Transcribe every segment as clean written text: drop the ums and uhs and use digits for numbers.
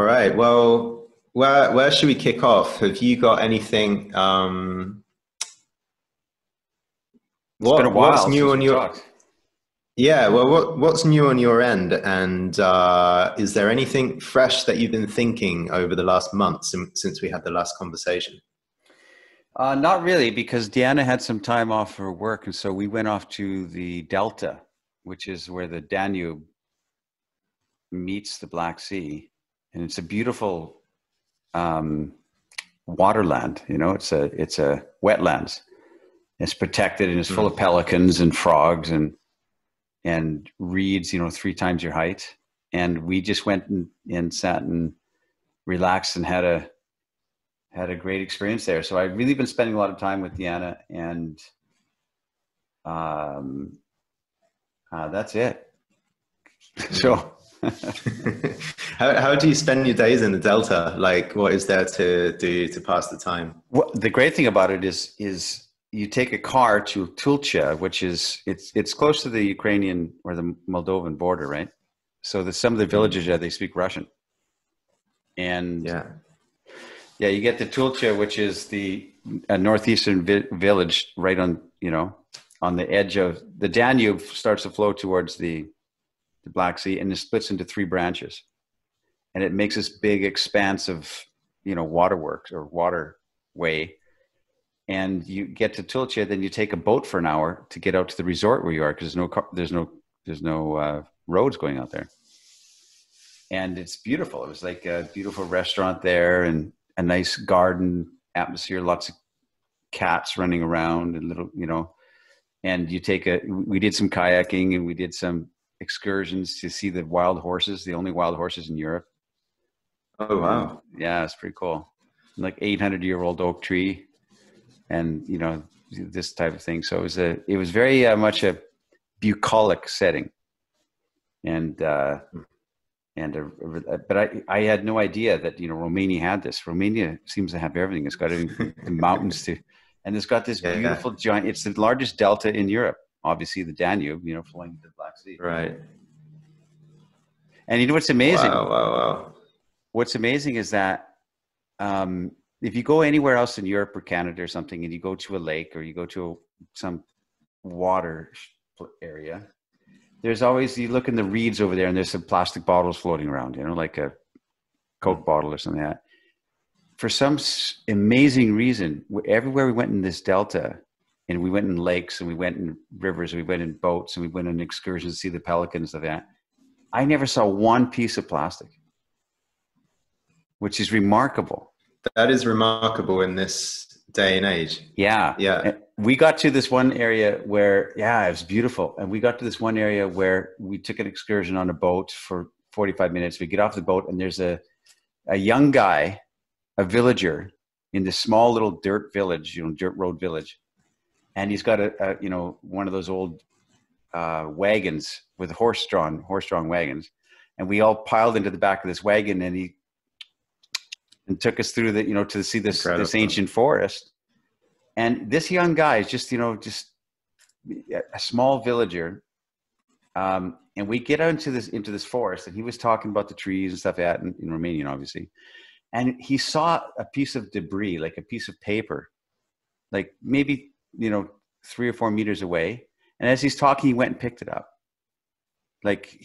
right. Well, where should we kick off? Have you got anything? It's been a What's while new since on we your? talked. Yeah. Well, what's new on your end? And is there anything fresh that you've been thinking over the last month since we had the last conversation? Not really, because Deanna had some time off for work, and so we went off to the Delta, which is where the Danube meets the Black Sea, and it's a beautiful um, waterland. You know, it's a wetlands. It's protected and it's full of Mm. pelicans and frogs and reeds. You know, three times your height. And we just went and sat and relaxed and had a great experience there. So I've really been spending a lot of time with Deanna, and um, that's it. Mm. So How do you spend your days in the Delta? Like, what is there to do to pass the time? the great thing about it is you take a car to Tulcha, which is it's close to the Ukrainian or the Moldovan border, right? So some of the Mm. villages there, they speak Russian, and Yeah. yeah, you get to Tulcha, which is the northeastern village, right on on the edge of the Danube. Starts to flow towards the Black Sea, and it splits into three branches, and it makes this big expanse of waterworks or waterway. And you get to Tulcha, then you take a boat for an hour to get out to the resort where you are, because there's no roads going out there, and it's beautiful. It was like a beautiful restaurant there, and a nice garden atmosphere, lots of cats running around, and and we did some kayaking, and we did some excursions to see the wild horses, the only wild horses in Europe. Oh, And wow. yeah, it's pretty cool. Like 800-year-old oak tree, and this type of thing. So it was very much a bucolic setting, and but I had no idea that Romania had this. Romania seems to have everything. It's got everything from the mountains to, and it's got this Yeah. beautiful giant. It's the largest delta in Europe. Obviously, the Danube, flowing into the Black Sea. Right. And you know what's amazing? Wow. Wow. Wow. What's amazing is that if you go anywhere else in Europe or Canada or something, and you go to a lake or you go to some water area, there's always, you look in the reeds over there, and there's some plastic bottles floating around, like a Mm. Coke bottle or something like that. For some amazing reason, everywhere we went in this delta, and we went in lakes, and we went in rivers, and we went in boats, and we went on excursions to see the pelicans and that, I never saw one piece of plastic, which is remarkable. That is remarkable in this day and age. Yeah. Yeah. We got to this one area where, yeah, it was beautiful. And we got to this one area where we took an excursion on a boat for 45 minutes. We get off the boat, and there's a young guy, a villager in this small little dirt village, dirt road village. And he's got one of those old wagons with horse-drawn wagons. And we all piled into the back of this wagon, and he took us through to see this Incredible. ancient forest. And this young guy is just a small villager. And we get out into this forest, and he was talking about the trees and stuff like that in Romanian, obviously. And he saw a piece of debris, like a piece of paper, like maybe, 3 or 4 meters away. And as he's talking, he went and picked it up. Like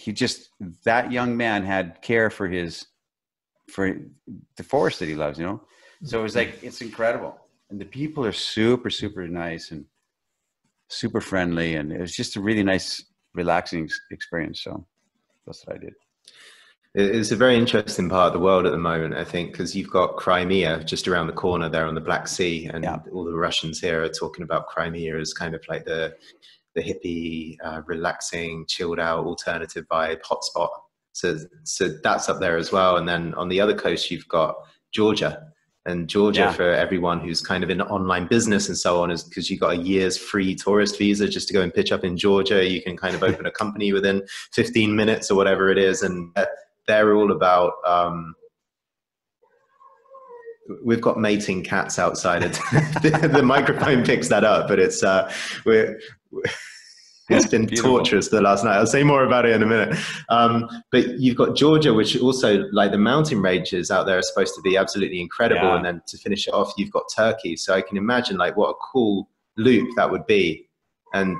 that young man had care for the forest that he loves, So it was like, it's incredible. And the people are super, super nice and super friendly. And it was just a really nice, relaxing experience. So that's what I did. It's a very interesting part of the world at the moment, I think, because you've got Crimea just around the corner there on the Black Sea, and Yeah. all the Russians here are talking about Crimea as kind of like the hippie, relaxing, chilled out, alternative vibe hotspot. So that's up there as well. And then on the other coast, you've got Georgia. And Georgia, Yeah. for everyone who's kind of in online business and so on, is because you got a year's free tourist visa just to go and pitch up in Georgia. You can kind of open a company within 15 minutes or whatever it is. And they're all about, we've got mating cats outside. The microphone picks that up, but it's, we're, It's been torturous the last night. I'll say more about it in a minute. But you've got Georgia, which also, like, the mountain ranges out there are supposed to be absolutely incredible. And then to finish it off, you've got Turkey. So I can imagine, like, what a cool loop that would be. And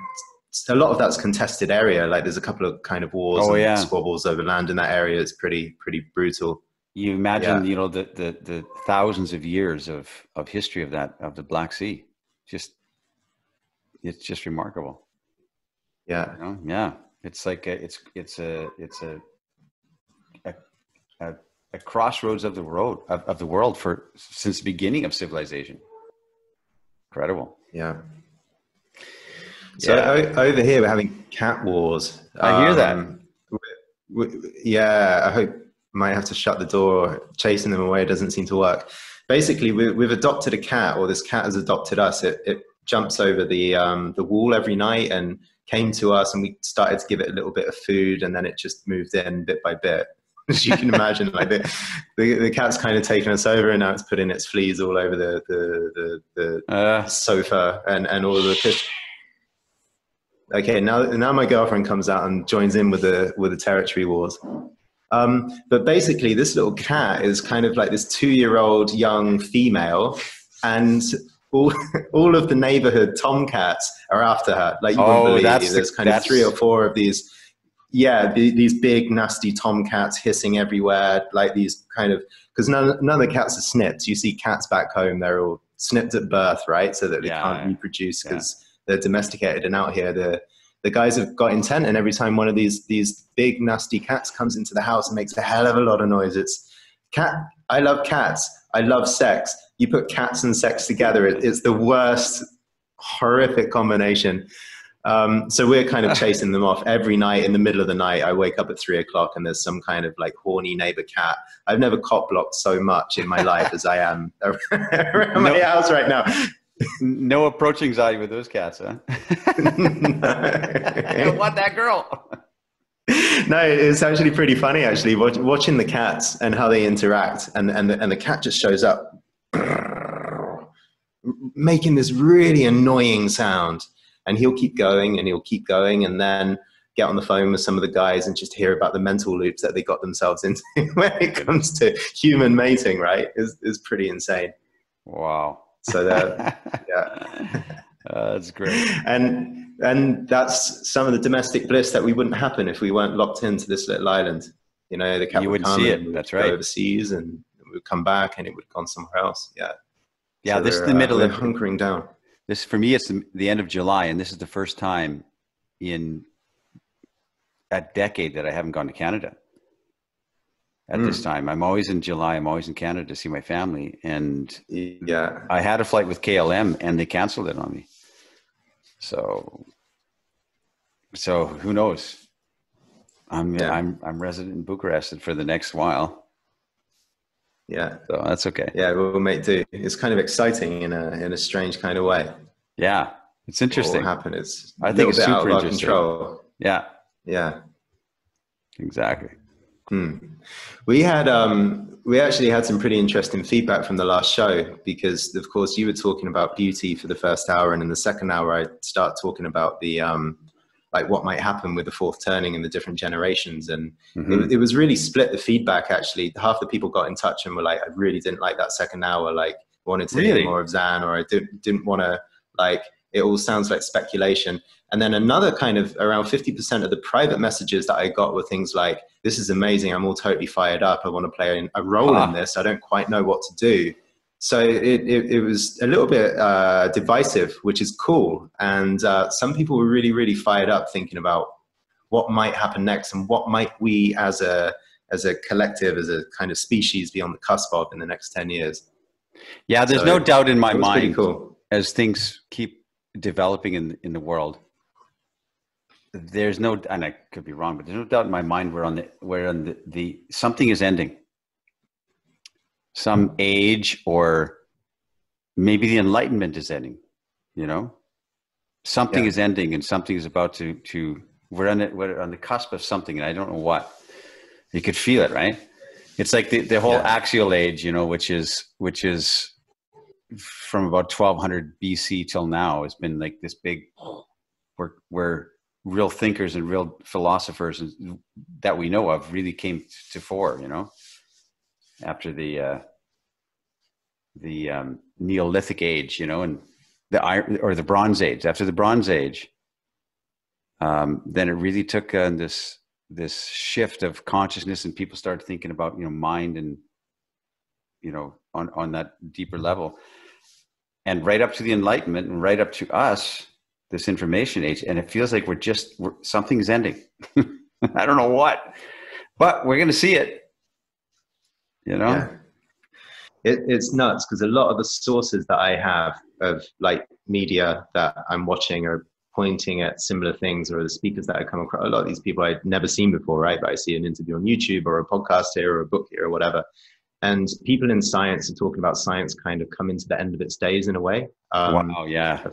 a lot of that's contested area. Like, there's a couple of kind of wars and squabbles over land in that area. It's pretty brutal. You imagine, you know, the thousands of years of history of the Black Sea. It's just remarkable. Yeah. You know? Yeah. It's like it's a crossroads of the world since the beginning of civilization. Incredible. Yeah. So over here we're having cat wars. I hear that. I hope might have to shut the door. Chasing them away doesn't seem to work. Basically, we've adopted a cat, or this cat has adopted us. It jumps over the wall every night and came to us, and we started to give it a little bit of food, and then it just moved in bit by bit. As you can imagine, like the cat's kind of taken us over, and now it's putting its fleas all over the sofa and all of the cushions. Okay, now my girlfriend comes out and joins in with the territory wars. But basically, this little cat is kind of like this 2-year-old young female, and all of the neighborhood tomcats are after her. Like, you wouldn't believe. There's kind of 3 or 4 of these. Yeah, these big nasty tomcats hissing everywhere, like these kind of, because none of the cats are snipped. You see cats back home, they're all snipped at birth, right, so that they can't reproduce because they're domesticated. And out here, the guys have got intent, and every time one of these big nasty cats comes into the house and makes a hell of a lot of noise, it's cat. I love cats. I love sex. You put cats and sex together, it's the worst, horrific combination. So we're kind of chasing them off every night. In the middle of the night, I wake up at 3 o'clock and there's some kind of like horny neighbor cat. I've never cock blocked so much in my life as I am around my house right now. No approach anxiety with those cats, huh? I don't want that girl. No, it's actually pretty funny, actually, watching the cats and how they interact. And the cat just shows up making this really annoying sound. And he'll keep going and he'll keep going, and then get on the phone with some of the guys and just hear about the mental loops that they got themselves into when it comes to human mating, right? Is pretty insane. Wow. So that's great. And that's some of the domestic bliss that we wouldn't happen if we weren't locked into this little island. You know, the cat you would wouldn't come see and it. That's go right. overseas, and we would come back and it would have gone somewhere else. Yeah. Yeah. So this is the middle of hunkering down. This, for me, it's the end of July, and this is the first time in a decade that I haven't gone to Canada. At this time, I'm always in July. I'm always in Canada to see my family, and I had a flight with KLM, and they canceled it on me. So who knows? I'm resident in Bucharest for the next while. Yeah. So that's okay. Yeah, we'll make do. It's kind of exciting in a strange kind of way. Yeah. It's interesting. What will happen is I think it's super out of our interesting. control. Yeah. Yeah. Exactly. We actually had some pretty interesting feedback from the last show, because of course you were talking about beauty for the first hour, and in the second hour I start talking about the like what might happen with the fourth turning and the different generations. And it was really split, the feedback. Actually, half the people got in touch and were like, I really didn't like that second hour, like wanted to hear more of Zan, or I didn't want to, like, it all sounds like speculation. And then another kind of around 50% of the private messages that I got were things like, this is amazing, I'm all totally fired up, I want to play a role in this, I don't quite know what to do. So it was a little bit divisive, which is cool. And some people were really, really fired up thinking about what might happen next, and what might we as a collective, as a kind of species, be on the cusp of in the next 10 years. Yeah, there's no doubt in my mind, cool. As things keep developing in the world, there's no, and I could be wrong, but there's no doubt in my mind we're on the something is ending. Some age, or maybe the Enlightenment is ending, you know, something is ending, and something is about to we're on the cusp of something, and I don't know what. You could feel it, right? It's like the whole axial age, you know, which is from about 1200 BC till now has been like this big, we're real thinkers and real philosophers that we know of really came to fore, you know, after the Neolithic age, you know, and the Bronze Age. After the Bronze Age, then it really took this shift of consciousness, and people started thinking about, you know, mind and, you know, on that deeper level, and right up to the Enlightenment and right up to us, this information age. And it feels like something's ending. I don't know what, but we're going to see it, you know? Yeah. It's nuts, because a lot of the sources that I have of like media that I'm watching are pointing at similar things, or the speakers that I come across. A lot of these people I'd never seen before, right? But I see an interview on YouTube or a podcast here or a book here or whatever. And people in science are talking about science kind of coming to the end of its days in a way. Wow, yeah.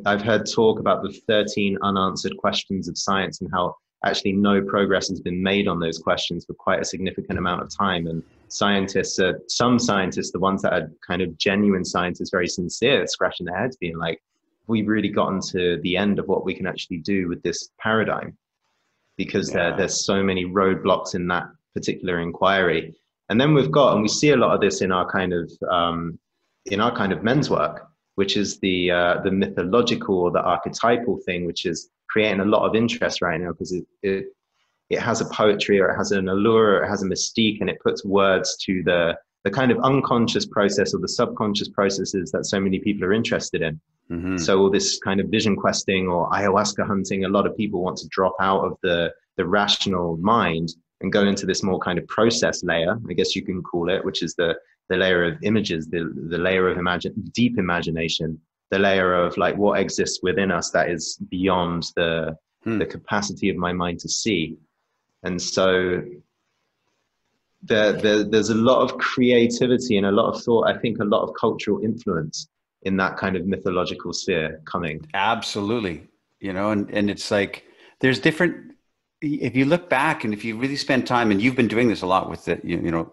I've heard talk about the 13 unanswered questions of science, and how actually no progress has been made on those questions for quite a significant amount of time. And some scientists, the ones that are kind of genuine scientists, very sincere, scratching their heads, being like, we've really gotten to the end of what we can actually do with this paradigm, because there's so many roadblocks in that particular inquiry. And then we see a lot of this in our kind of men's work, which is the mythological or the archetypal thing, which is creating a lot of interest right now, because it has a poetry, or it has an allure, or it has a mystique, and it puts words to the kind of unconscious process or the subconscious processes that so many people are interested in. Mm-hmm. So all this kind of vision questing or ayahuasca hunting, a lot of people want to drop out of the rational mind and go into this more kind of process layer, I guess you can call it, which is the layer of images, the layer of deep imagination, the layer of like what exists within us that is beyond the capacity of my mind to see. And so there's a lot of creativity and a lot of thought, I think a lot of cultural influence in that kind of mythological sphere coming. Absolutely. You know, and it's like, there's different, if you look back and if you really spend time, and you've been doing this a lot with you know,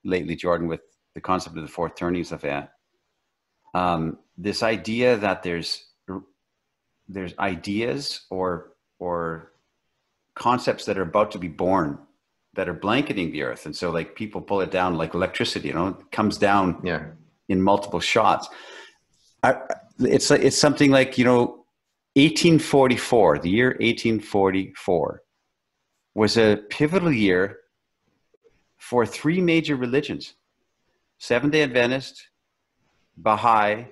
lately, Jordan, with the concept of the fourth turning stuff, this idea that there's ideas or concepts that are about to be born that are blanketing the earth. And so like people pull it down like electricity, you know, it comes down in multiple shots. It's something like, you know, 1844, the year 1844 was a pivotal year for three major religions: Seventh-day Adventist, Baha'i,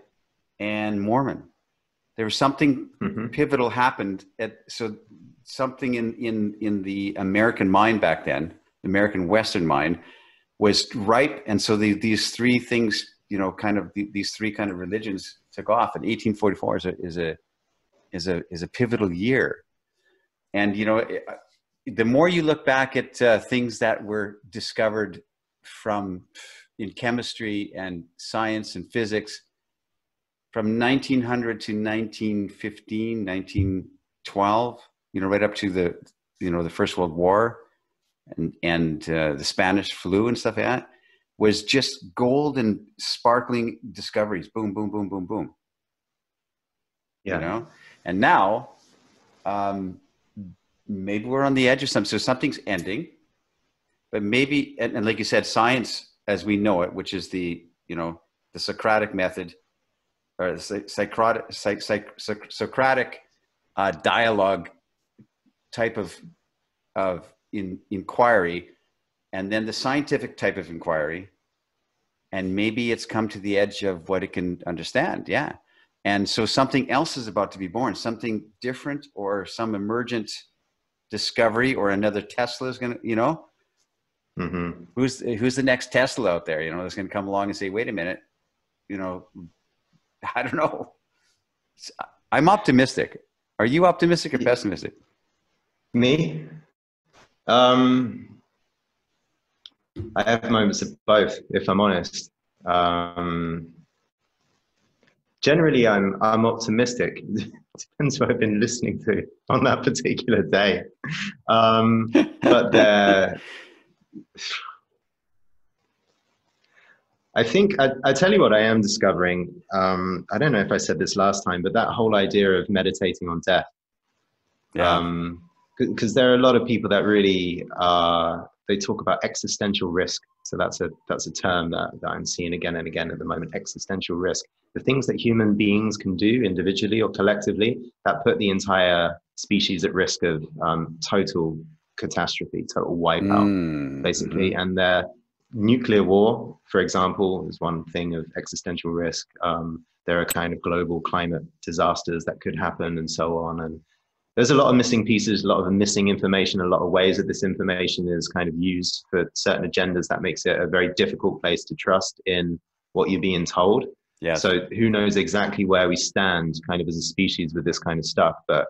and Mormon. There was something pivotal happened something in the American mind back then, the American Western mind, was ripe. And so these three things, you know, kind of these three kind of religions took off. And 1844 is a pivotal year. And, you know, the more you look back at things that were discovered in chemistry and science and physics from 1900 to 1915, 1912, you know, right up to the First World War and the Spanish flu and stuff like that, was just gold and sparkling discoveries. Boom, boom, boom, boom, boom. Yeah. You know, and now maybe we're on the edge of something. So something's ending, but maybe, and like you said, science as we know it, which is the Socratic method, or the Socratic dialogue type of inquiry, and then the scientific type of inquiry, and maybe it's come to the edge of what it can understand. Yeah. And so something else is about to be born, something different, or some emergent discovery, or another Tesla is going to, you know, who's the next Tesla out there, you know, that's going to come along and say, wait a minute, you know, I don't know. I'm optimistic. Are you optimistic or pessimistic? Me? I have moments of both, if I'm honest. Generally, I'm optimistic. Depends what I've been listening to on that particular day. But I think I tell you what I am discovering. I don't know if I said this last time, but that whole idea of meditating on death. Yeah. Because there are a lot of people that really they talk about existential risk. So that's a term that I'm seeing again and again at the moment. Existential risk, the things that human beings can do individually or collectively that put the entire species at risk of total catastrophe, total wipeout, basically. Mm-hmm. And nuclear war, for example, is one thing of existential risk. There are kind of global climate disasters that could happen, and so on. And there's a lot of missing pieces, a lot of missing information, a lot of ways that this information is kind of used for certain agendas that makes it a very difficult place to trust in what you're being told. Yes. So who knows exactly where we stand kind of as a species with this kind of stuff. But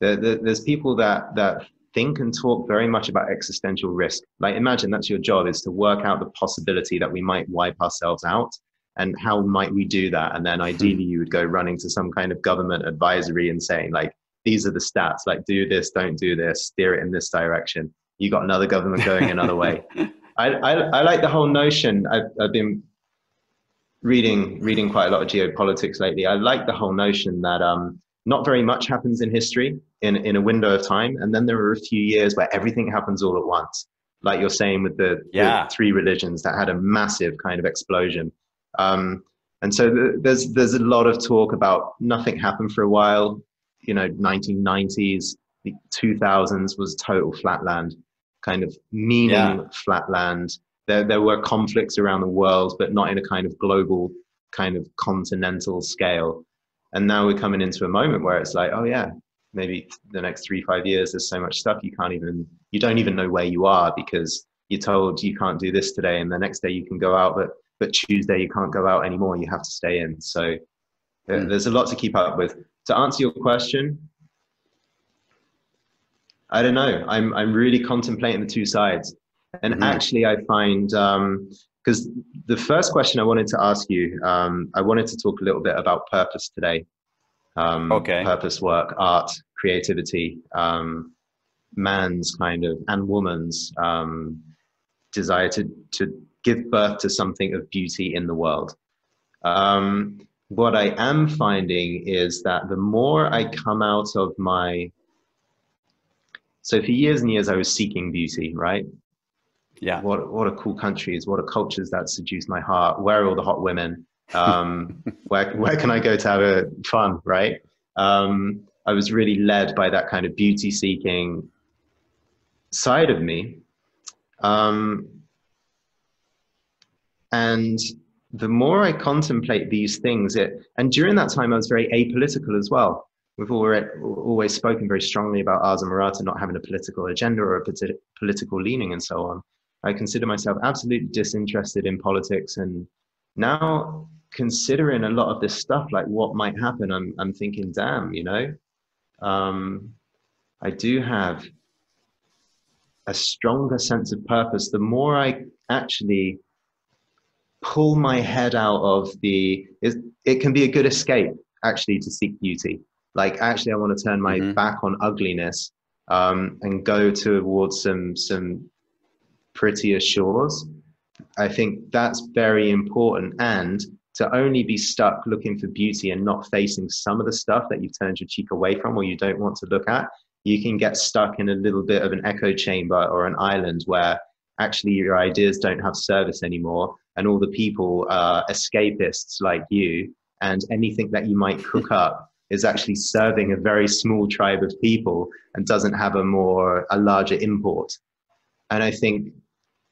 there's people that think and talk very much about existential risk. Like, imagine that's your job, is to work out the possibility that we might wipe ourselves out. And how might we do that? And then ideally you would go running to some kind of government advisory and saying, like, these are the stats, like, do this, don't do this, steer it in this direction. You got another government going another way. I like the whole notion. I've been reading quite a lot of geopolitics lately. I like the whole notion that not very much happens in history in a window of time. And then there are a few years where everything happens all at once. Like you're saying with the three religions that had a massive kind of explosion. And so there's a lot of talk about nothing happened for a while. 1990s, the 2000s was total flatland, kind of meaning flatland. There were conflicts around the world, but not in a kind of global, kind of continental scale. And now we're coming into a moment where it's like, oh yeah, maybe the next 3-5 years, there's so much stuff you don't even know where you are, because you're told you can't do this today, and the next day you can go out, but Tuesday you can't go out anymore. You have to stay in. So there's a lot to keep up with. To answer your question, I don't know. I'm really contemplating the two sides. And actually I find, because the first question I wanted to ask you, I wanted to talk a little bit about purpose today. Purpose work, art, creativity, man's kind of, and woman's desire to give birth to something of beauty in the world. What I am finding is that the more I come out of so for years and years I was seeking beauty, right? Yeah. What are cool countries? What are cultures that seduce my heart? Where are all the hot women? Where can I go to have fun, right? I was really led by that kind of beauty seeking side of me. And the more I contemplate these things, and during that time I was very apolitical as well. We've always spoken very strongly about Ars Amorata not having a political agenda or a political leaning and so on. I consider myself absolutely disinterested in politics, and now considering a lot of this stuff, like what might happen, I'm thinking, damn, I do have a stronger sense of purpose the more I actually pull my head out of it can be a good escape actually to seek beauty. Like, actually, I want to turn my back on ugliness and go towards some prettier shores. I think that's very important. And to only be stuck looking for beauty and not facing some of the stuff that you've turned your cheek away from or you don't want to look at, you can get stuck in a little bit of an echo chamber or an island where actually your ideas don't have service anymore, and all the people are escapists like you, and anything that you might cook up is actually serving a very small tribe of people and doesn't have a larger import. And I think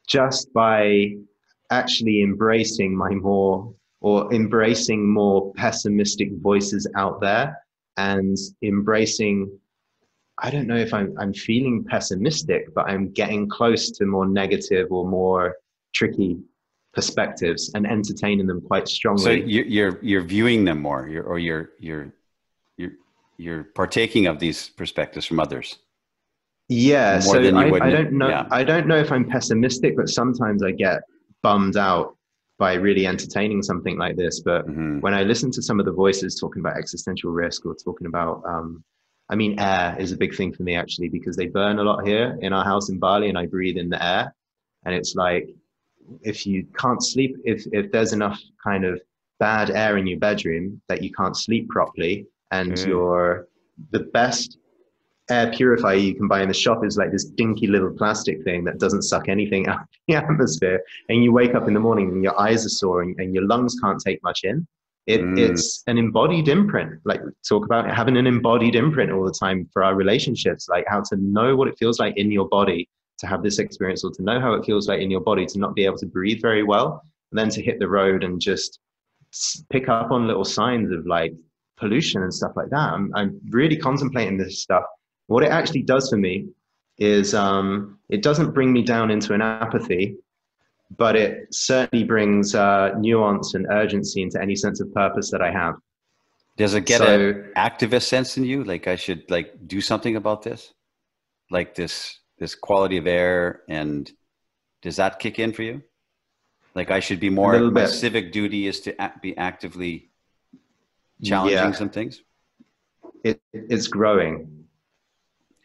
just by actually embracing embracing more pessimistic voices out there, and embracing, I don't know if I'm feeling pessimistic, but I'm getting close to more negative or more tricky perspectives and entertaining them quite strongly. So you're viewing them more, you're partaking of these perspectives from others. Yeah. So I don't know. Yeah. I don't know if I'm pessimistic, but sometimes I get bummed out by really entertaining something like this. But when I listen to some of the voices talking about existential risk or talking about, air is a big thing for me actually, because they burn a lot here in our house in Bali, and I breathe in the air. And it's like, if you can't sleep, if there's enough kind of bad air in your bedroom that you can't sleep properly, and you're the best air purifier you can buy in the shop is like this dinky little plastic thing that doesn't suck anything out of the atmosphere. And you wake up in the morning and your eyes are sore and your lungs can't take much in. It's an embodied imprint. Like, talk about having an embodied imprint all the time for our relationships, like how to know what it feels like in your body to have this experience, or to know how it feels like in your body to not be able to breathe very well, and then to hit the road and just pick up on little signs of like pollution and stuff like that. I'm really contemplating this stuff. What it actually does for me is it doesn't bring me down into an apathy, but it certainly brings nuance and urgency into any sense of purpose that I have. Does it get an activist sense in you? Like, I should like do something about this, like this quality of air, and does that kick in for you? Like, I should be more, my civic duty is to be actively challenging some things. It's growing.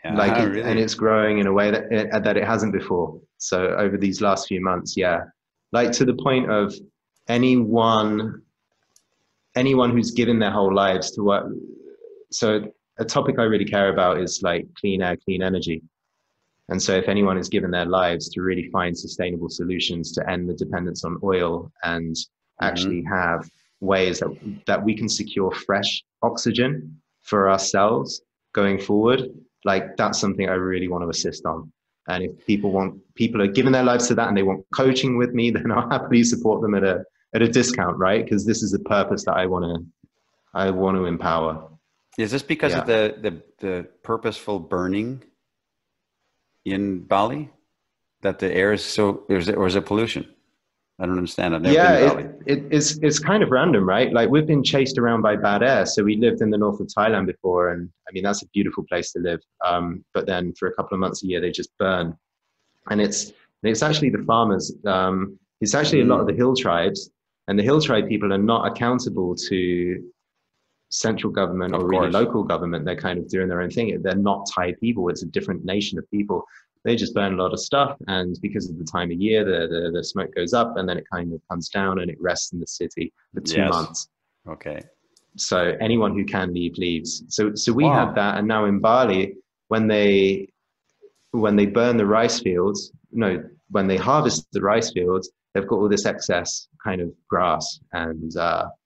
Yeah, like really? And it's growing in a way that it hasn't before. So over these last few months, like to the point of anyone who's given their whole lives to work. So a topic I really care about is like clean air, clean energy. And so if anyone has given their lives to really find sustainable solutions to end the dependence on oil and actually have ways that we can secure fresh oxygen for ourselves going forward, like that's something I really want to assist on. And if people are giving their lives to that and they want coaching with me, then I'll happily support them at a discount, right? Because this is a purpose that I want to empower. Is this because of the purposeful burning in Bali, that the air is so, or is it pollution? I don't understand. I've never been to Bali. It's kind of random, right? Like, we've been chased around by bad air. So we lived in the north of Thailand before, and I mean, that's a beautiful place to live. But then for a couple of months a year, they just burn. And it's actually the farmers. It's actually a lot of the hill tribes, and the hill tribe people are not accountable to central government or really local government. They're kind of doing their own thing. They're not Thai people. It's a different nation of people. They just burn a lot of stuff, and because of the time of year, the smoke goes up, and then it kind of comes down, and it rests in the city for 2 months. Okay. So anyone who can leave, leaves. So we have that, and now in Bali, when they burn the rice fields, when they harvest the rice fields, they've got all this excess kind of grass and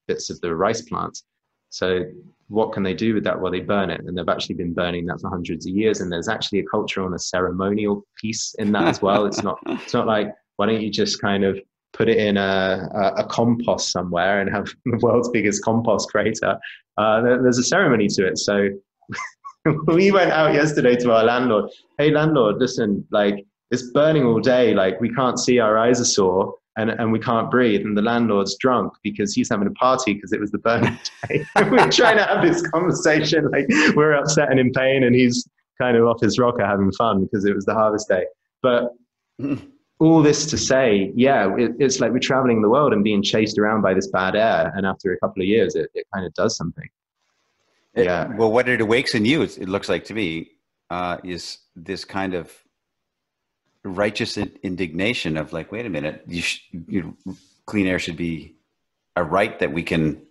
bits of the rice plants. So what can they do with that? Well, they burn it, and they've actually been burning that for hundreds of years. And there's actually a cultural and a ceremonial piece in that as well. It's not like, why don't you just kind of put it in a compost somewhere and have the world's biggest compost crater? There's a ceremony to it. So we went out yesterday to our landlord. Hey, landlord, listen, like, it's burning all day. Like, we can't see, our eyes are sore. And we can't breathe, and the landlord's drunk because he's having a party because it was the burning day. We're trying to have this conversation, like, we're upset and in pain, and he's kind of off his rocker having fun because it was the harvest day. But all this to say, it's like we're traveling the world and being chased around by this bad air, and after a couple of years, it kind of does something. Well, what it awakes in you, it looks like to me, is this kind of righteous indignation of like, wait a minute, clean air should be a right that we can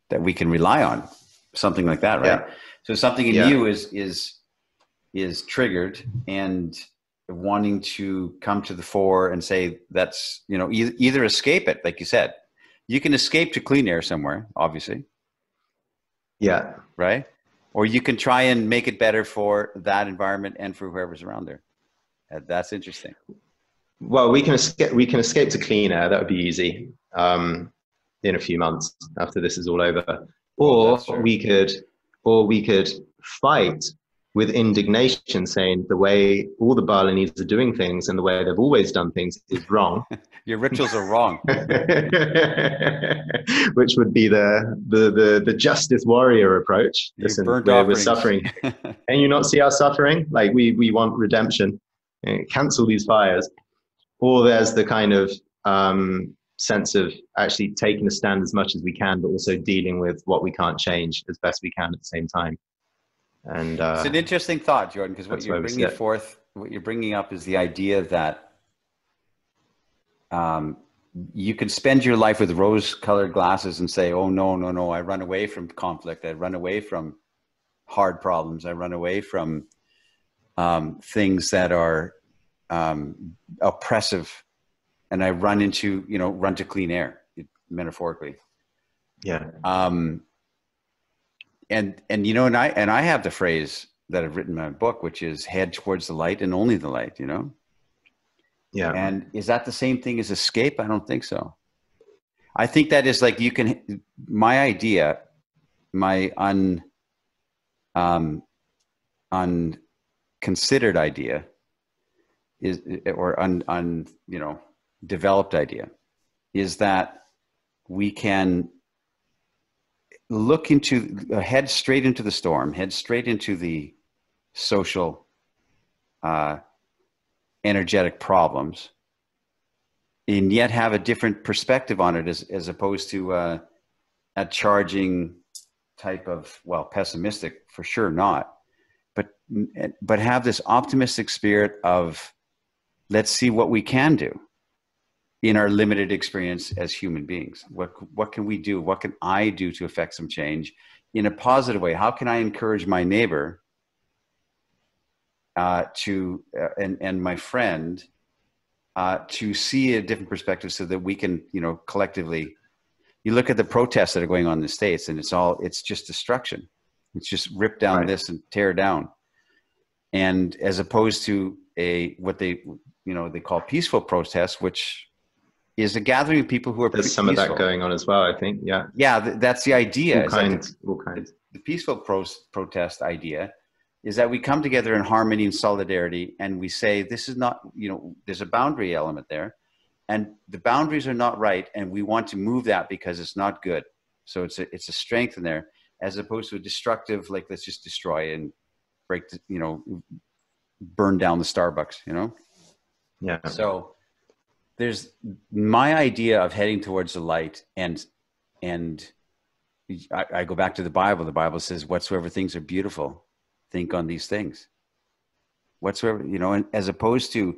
rely on, something like that, right? Yeah. So something in you is triggered and wanting to come to the fore and say, that's, either escape it, like you said, you can escape to clean air somewhere, obviously. Yeah. Right. Or you can try and make it better for that environment and for whoever's around there. That's interesting. Well, we can escape to clean air. That would be easy in a few months after this is all over. Or we could fight with indignation, saying the way all the Balinese are doing things and the way they've always done things is wrong. Your rituals are wrong. Which would be the justice warrior approach. Listen, we're suffering. Can you not see our suffering? Like, we want redemption. Cancel these fires. Or there's the kind of sense of actually taking a stand as much as we can, but also dealing with what we can't change as best we can at the same time. And it's an interesting thought, Jordan, because what you're bringing up is the idea that you can spend your life with rose-colored glasses and say, oh, no, I run away from conflict. I run away from hard problems. I run away from things that are oppressive, and I run to clean air, metaphorically. Yeah. And I have the phrase that I've written in my book, which is head towards the light and only the light, Yeah. And is that the same thing as escape? I don't think so. I think that is like, my idea, my unconsidered idea is, or developed idea, is that we can head straight into the storm, head straight into the social, energetic problems, and yet have a different perspective on it, as opposed to a charging type of, pessimistic for sure not, but have this optimistic spirit of, let's see what we can do in our limited experience as human beings. What can we do? What can I do to affect some change in a positive way? How can I encourage my neighbor and my friend to see a different perspective, so that we can, collectively. You look at the protests that are going on in the States, and it's just destruction. It's just rip down this and tear down. And as opposed to what they call peaceful protests, which is a gathering of people who are There's some peaceful. of that going on as well, I think. Yeah. Yeah, that's the idea. All kinds. The peaceful protest idea is that we come together in harmony and solidarity, and we say, this is not, there's a boundary element there, and the boundaries are not right, and we want to move that because it's not good. So it's a strength in there, as opposed to a destructive, like, let's just destroy and break, burn down the Starbucks, Yeah. So there's my idea of heading towards the light, and I go back to the Bible. The Bible says, whatsoever things are beautiful, think on these things. Whatsoever, and as opposed to,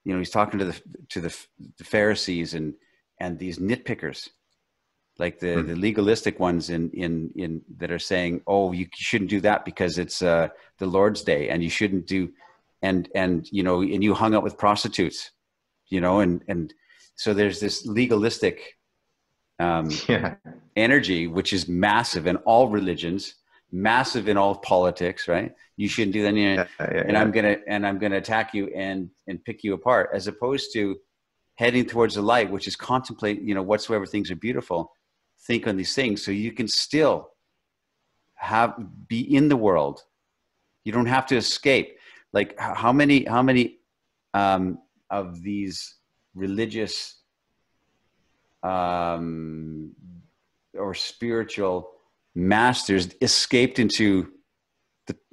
he's talking to the Pharisees and these nitpickers, like the legalistic ones in that are saying, oh, you shouldn't do that because it's the Lord's Day, and you shouldn't do, and you hung out with prostitutes, and so there's this legalistic energy, which is massive in all religions, massive in all politics, right? You shouldn't do that. And I'm gonna attack you and pick you apart, as opposed to heading towards the light, which is contemplate, whatsoever things are beautiful, think on these things, so you can still be in the world. You don't have to escape. Like, how many of these religious or spiritual masters escaped into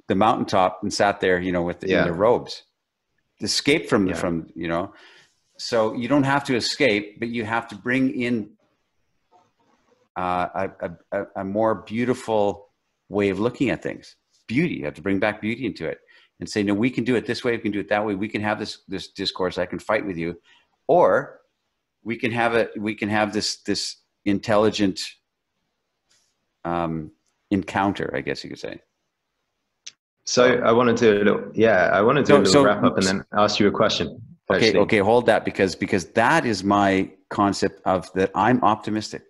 the mountaintop and sat there, in their robes, escaped from so you don't have to escape, but you have to bring in a more beautiful way of looking at things. Beauty. You have to bring back beauty into it and say, no, we can do it this way. We can do it that way. We can have this discourse. I can fight with you, or we can have this intelligent encounter, I guess you could say. So I want to do a little wrap up and then ask you a question. Okay, hold that, because that is my concept of that. I'm optimistic.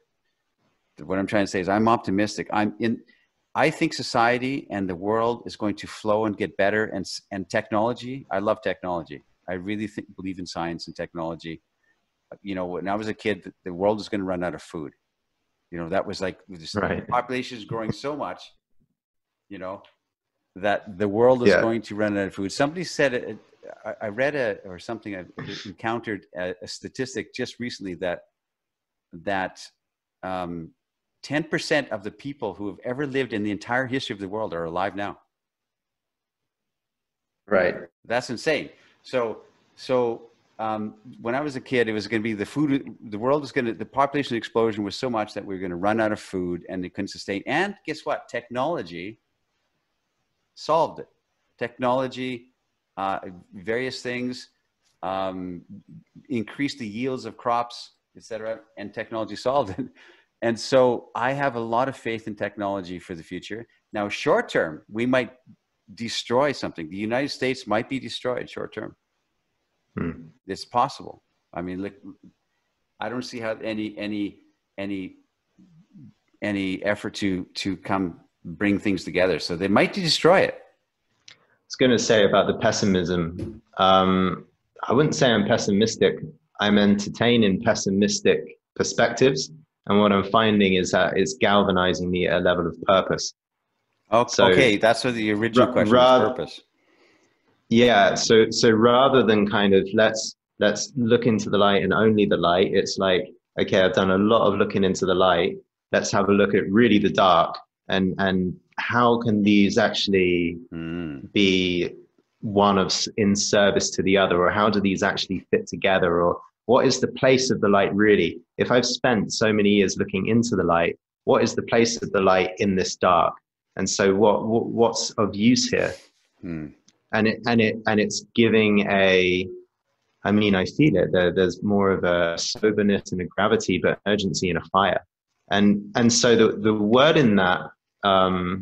What I'm trying to say is I'm optimistic. I think society and the world is going to flow and get better, and technology. I love technology. I really believe in science and technology. When I was a kid, the world was going to run out of food. That was like, the population is growing so much, that the world is going to run out of food. Somebody said, I read I encountered a statistic just recently that 10% of the people who have ever lived in the entire history of the world are alive now. Right. That's insane. So when I was a kid, it was going to be the population explosion was so much that we were going to run out of food, and they couldn't sustain. And guess what? Technology solved it. Technology, various things, increased the yields of crops, etc., and technology solved it. And so I have a lot of faith in technology for the future. Now, short term, we might destroy something. The United States might be destroyed short term. It's possible. I mean, look, I don't see how any effort to come bring things together. So they might destroy it. I was going to say about the pessimism. I wouldn't say I'm pessimistic. I'm entertaining pessimistic perspectives. And what I'm finding is that it's galvanizing me at a level of purpose. Okay, that's what the original question was, purpose. Yeah, so rather than kind of let's look into the light and only the light, it's like, okay, I've done a lot of looking into the light. Let's have a look at really the dark, and how can these actually be one of in service to the other, or how do these actually fit together, or what is the place of the light really? If I've spent so many years looking into the light, what is the place of the light in this dark? And so what's of use here? And it's giving a, I mean, I feel it. There's more of a soberness and a gravity, but urgency and a fire. And so the word in that, I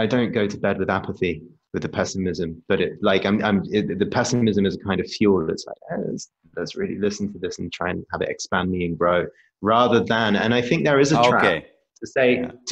don't go to bed with apathy, with the pessimism, but the pessimism is a kind of fuel. It's like, let's really listen to this and try and have it expand me and grow, rather than, and I think there is a trap to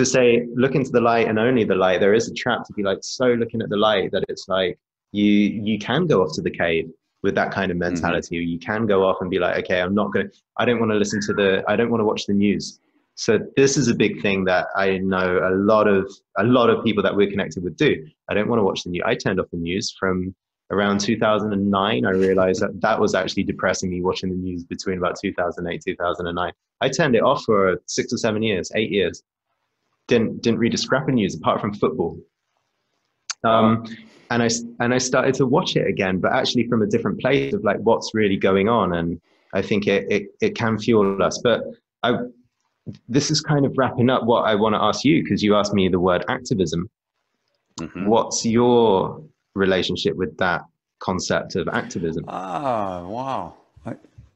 say, look into the light and only the light. There is a trap to be like, so looking at the light that it's like, you can go off to the cave with that kind of mentality, or you can go off and be like, okay, I don't want to watch the news. So this is a big thing that I know a lot of people that we're connected with do. I don't want to watch the news. I turned off the news from around 2009. I realized that was actually depressing me, watching the news between about 2008, 2009. I turned it off for 6 or 7 years, 8 years. Didn't read a scrap of news apart from football. And I started to watch it again, but actually from a different place of like, what's really going on. And I think it can fuel us. But this is kind of wrapping up what I want to ask you, because you asked me the word activism. What's your relationship with that concept of activism? Wow.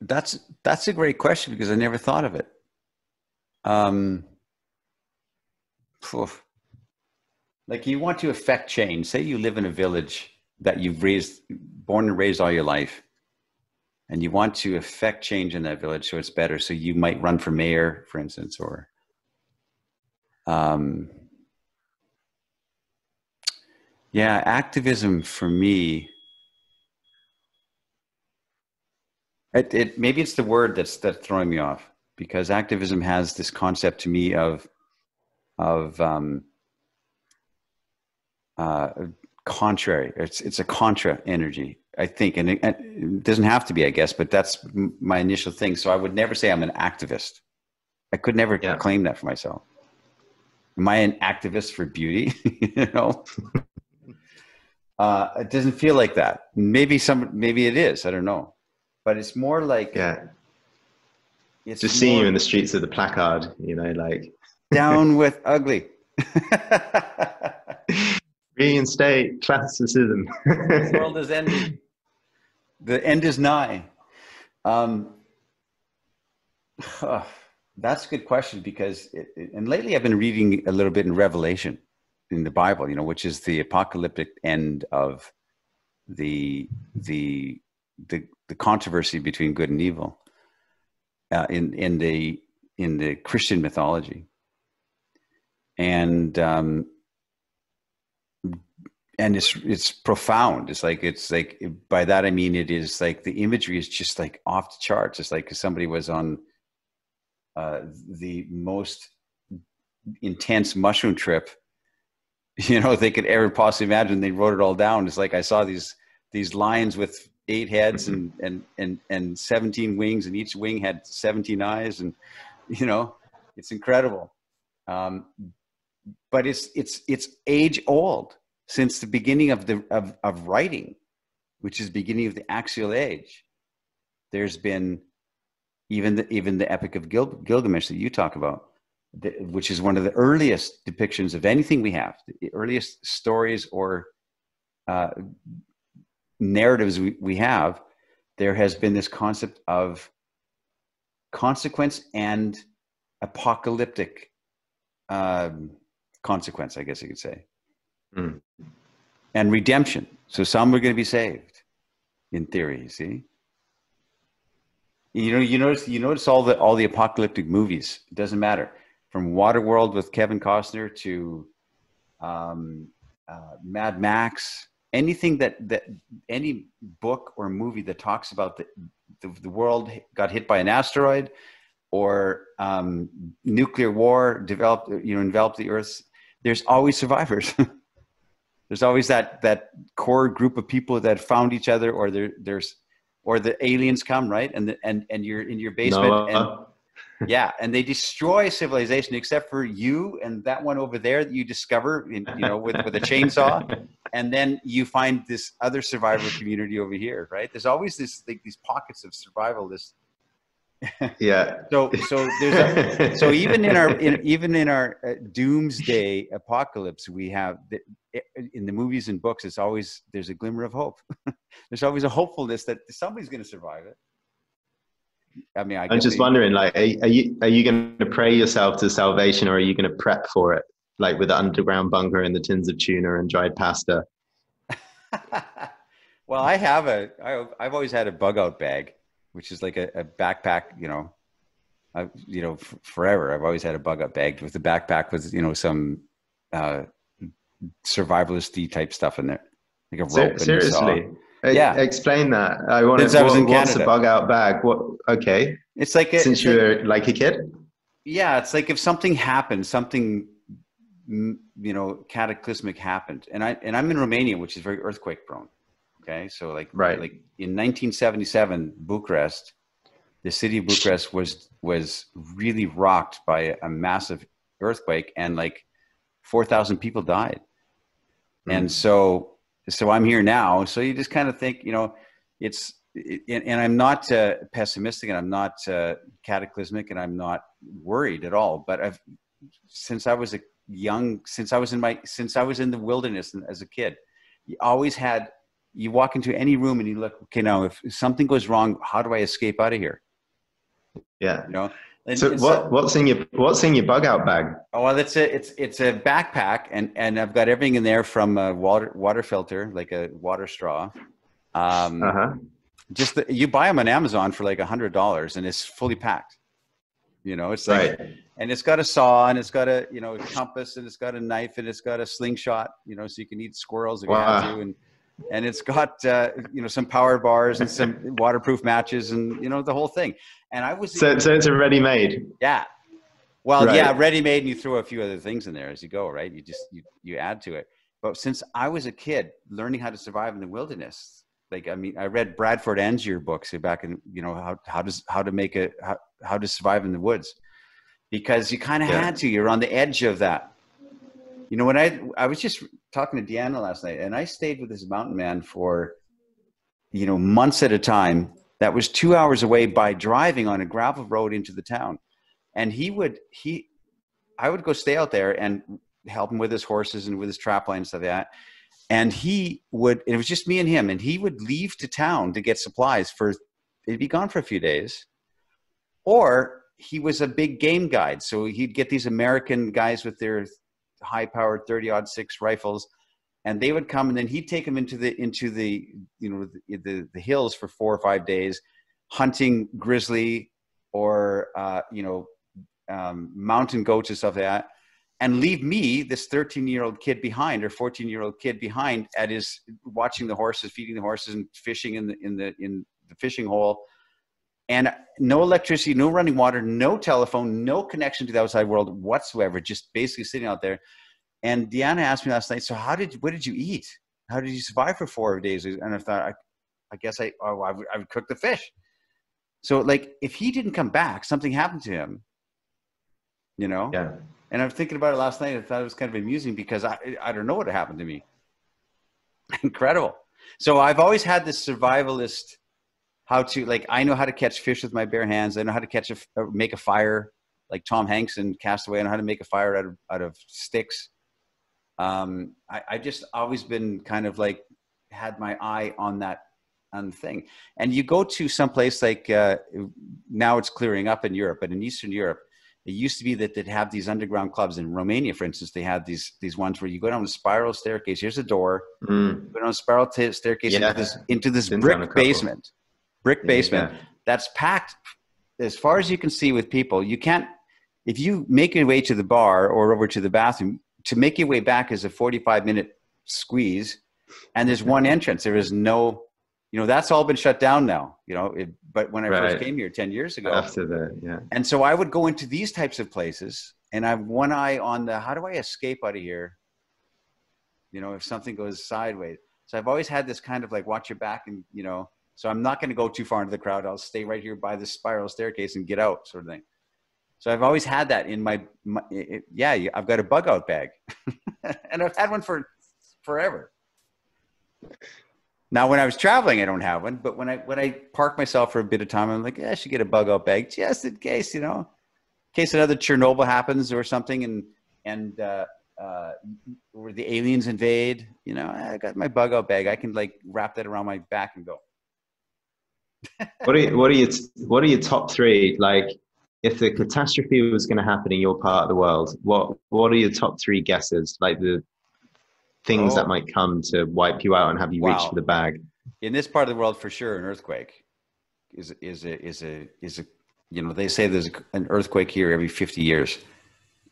That's a great question, because I never thought of it. Like, you want to affect change. Say you live in a village that you've born and raised all your life, and you want to affect change in that village so it's better. So you might run for mayor, for instance, or activism for me. Maybe it's the word that's throwing me off, because activism has this concept to me of contrary. It's a contra energy, I think, and it doesn't have to be, I guess, but that's my initial thing. So I would never say I'm an activist. I could never claim that for myself. Am I an activist for beauty? You know, it doesn't feel like that. Maybe it is. I don't know, but it's more like it's just seeing you in the streets with the placard. You know, like down with ugly. Reinstate classicism. The world is ending. The end is nigh. That's a good question, because and lately I've been reading a little bit in Revelation in the Bible, you know, which is the apocalyptic end of the controversy between good and evil in the Christian mythology. And it's profound. It's like by that I mean, it is like the imagery is just like off the charts. It's like somebody was on the most intense mushroom trip, you know, they could ever possibly imagine. They wrote it all down. It's like I saw these lions with 8 heads and 17 wings, and each wing had 17 eyes, and you know, it's incredible. But it's age old. Since the beginning of writing, which is beginning of the axial age, there's been even the Epic of Gilgamesh that you talk about, which is one of the earliest depictions of anything we have, the earliest stories or narratives we have. There has been this concept of consequence and apocalyptic consequence, I guess you could say. Mm. And redemption. So some are going to be saved, in theory. You see, you notice all the apocalyptic movies. It doesn't matter, from Waterworld with Kevin Costner to Mad Max. Anything that any book or movie that talks about the world got hit by an asteroid, or nuclear war enveloped the Earth. There's always survivors. There's always that core group of people that found each other, or or the aliens come, right? And you're in your basement, and and they destroy civilization except for you and that one over there that you discover, with a chainsaw, and then you find this other survivor community over here, right? There's always these pockets of survival. Yeah. So even in our doomsday apocalypse, we have in the movies and books, there's a glimmer of hope. There's always a hopefulness that somebody's going to survive it. I mean, I'm just wondering, like, are you going to pray yourself to salvation, or are you going to prep for it, like with the underground bunker and the tins of tuna and dried pasta? Well, I've always had a bug out bag, which is like a backpack, forever. I've always had a bug out bag with the backpack with, some survivalist type stuff in there, like a rope. Seriously? Yeah. Explain that. I want to. What's a bug out bag? What? Okay. It's like since you were like a kid. Yeah, it's like if something happened, something cataclysmic happened, and I'm in Romania, which is very earthquake prone. Okay, so like in 1977, Bucharest, the city of Bucharest was really rocked by a massive earthquake, and like 4,000 people died. And so I'm here now. So you just kind of think, and I'm not pessimistic, and I'm not cataclysmic, and I'm not worried at all. But since I was in the wilderness and as a kid, you walk into any room and you look, okay, now if something goes wrong, how do I escape out of here? Yeah. So what's in your bug out bag? Oh, well, it's a backpack, and I've got everything in there, from a water filter, like a water straw. You buy them on Amazon for like $100, and it's fully packed. It's like, and it's got a saw, and it's got a compass, and it's got a knife, and it's got a slingshot, so you can eat squirrels if you have to, and it's got some power bars and some waterproof matches, and the whole thing. And I was so it's a ready-made. Yeah. Well, yeah, ready-made, and you throw a few other things in there as you go, right? You add to it. But since I was a kid learning how to survive in the wilderness, I read Bradford Angier books back in, how to survive in the woods, because you kind of had to. You're on the edge of that. When I was just talking to Deanna last night, and I stayed with this mountain man for, months at a time. That was 2 hours away by driving on a gravel road into the town. And I would go stay out there and help him with his horses and with his trap line and stuff like that. And it was just me and him, and he would leave to town to get supplies he'd be gone for a few days. Or he was a big game guide. So he'd get these American guys with their high powered 30-06 rifles, and they would come, and then he'd take them into the hills for 4 or 5 days, hunting grizzly or mountain goats and stuff like that, and leave me, this 13-year-old kid behind, or 14-year-old kid behind, watching the horses, feeding the horses, and fishing in the fishing hole. And no electricity, no running water, no telephone, no connection to the outside world whatsoever, just basically sitting out there. And Deanna asked me last night, so what did you eat? How did you survive for 4 days? And I thought, I guess I would cook the fish. So like, if he didn't come back, something happened to him, Yeah. And I was thinking about it last night. I thought it was kind of amusing, because I don't know what happened to me. Incredible. So I've always had this survivalist, I know how to catch fish with my bare hands. I know how to make a fire, like Tom Hanks in Castaway. I know how to make a fire out of sticks. I just always been kind of like, had my eye on the thing. And you go to some place like, now it's clearing up in Europe, but in Eastern Europe, It used to be that they'd have these underground clubs in Romania, for instance. They had these ones where you go down a spiral staircase. Here's a door. Mm. Go down a spiral staircase into this brick basement. Brick basement that's packed as far as you can see with people. You can't, if you make your way to the bar or over to the bathroom, to make your way back is a 45-minute squeeze, and there's one entrance. There is no, that's all been shut down now, but when I first came here 10 years ago, after that, and so I would go into these types of places, and I have one eye on how do I escape out of here? If something goes sideways. So I've always had this kind of like, watch your back, and, so I'm not going to go too far into the crowd. I'll stay right here by the spiral staircase and get out, sort of thing. So I've always had that in I've got a bug out bag and I've had one for forever. Now, when I was traveling, I don't have one, but when I park myself for a bit of time, I'm like, I should get a bug out bag just in case, in case another Chernobyl happens or something, and or the aliens invade, I got my bug out bag. I can like wrap that around my back and go. What are your top three? Like, if the catastrophe was going to happen in your part of the world, what are your top three guesses? Like the things that might come to wipe you out and have you reach for the bag. In this part of the world, for sure, an earthquake is a they say there's an earthquake here every 50 years,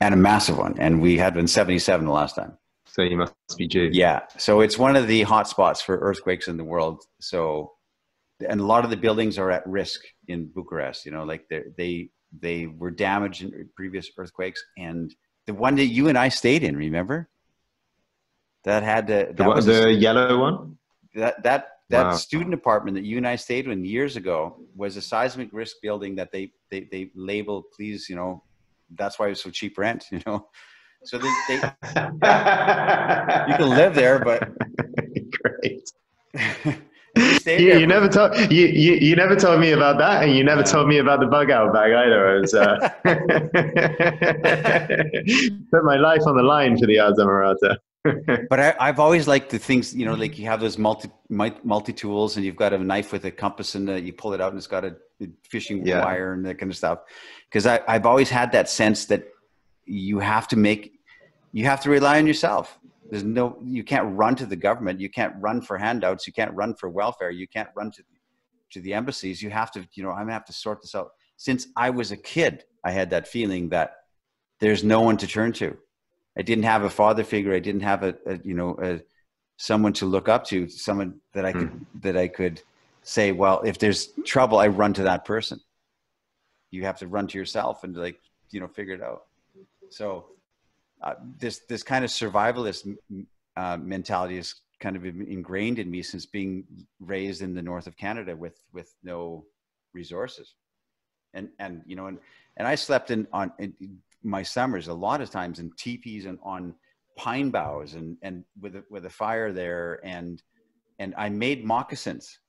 and a massive one, and we had in 77 the last time. So you must be due. Yeah, so it's one of the hot spots for earthquakes in the world. So, and a lot of the buildings are at risk in Bucharest. Like they were damaged in previous earthquakes, and the one that you and I stayed in, remember? That had the yellow one. That student apartment that you and I stayed in years ago was a seismic risk building that they labeled, please, that's why it was so cheap rent, So they you can live there, but great. You never told me about that, and you never told me about the bug out bag either. Put my life on the line for the odds, Amorata. But I've always liked the things, like you have those multi tools, and you've got a knife with a compass, and you pull it out, and it's got a fishing wire and that kind of stuff. Because I've always had that sense that you have to rely on yourself. You can't run to the government. You can't run for handouts. You can't run for welfare. You can't run to the embassies. You have to, I'm gonna have to sort this out. Since I was a kid, I had that feeling that there's no one to turn to. I didn't have a father figure. I didn't have someone to look up to, someone that I could say, well, if there's trouble, I run to that person. You have to run to yourself and figure it out. So this kind of survivalist mentality is kind of ingrained in me since being raised in the north of Canada with no resources, and I slept in my summers a lot of times in teepees and on pine boughs and with a fire there, and I made moccasins,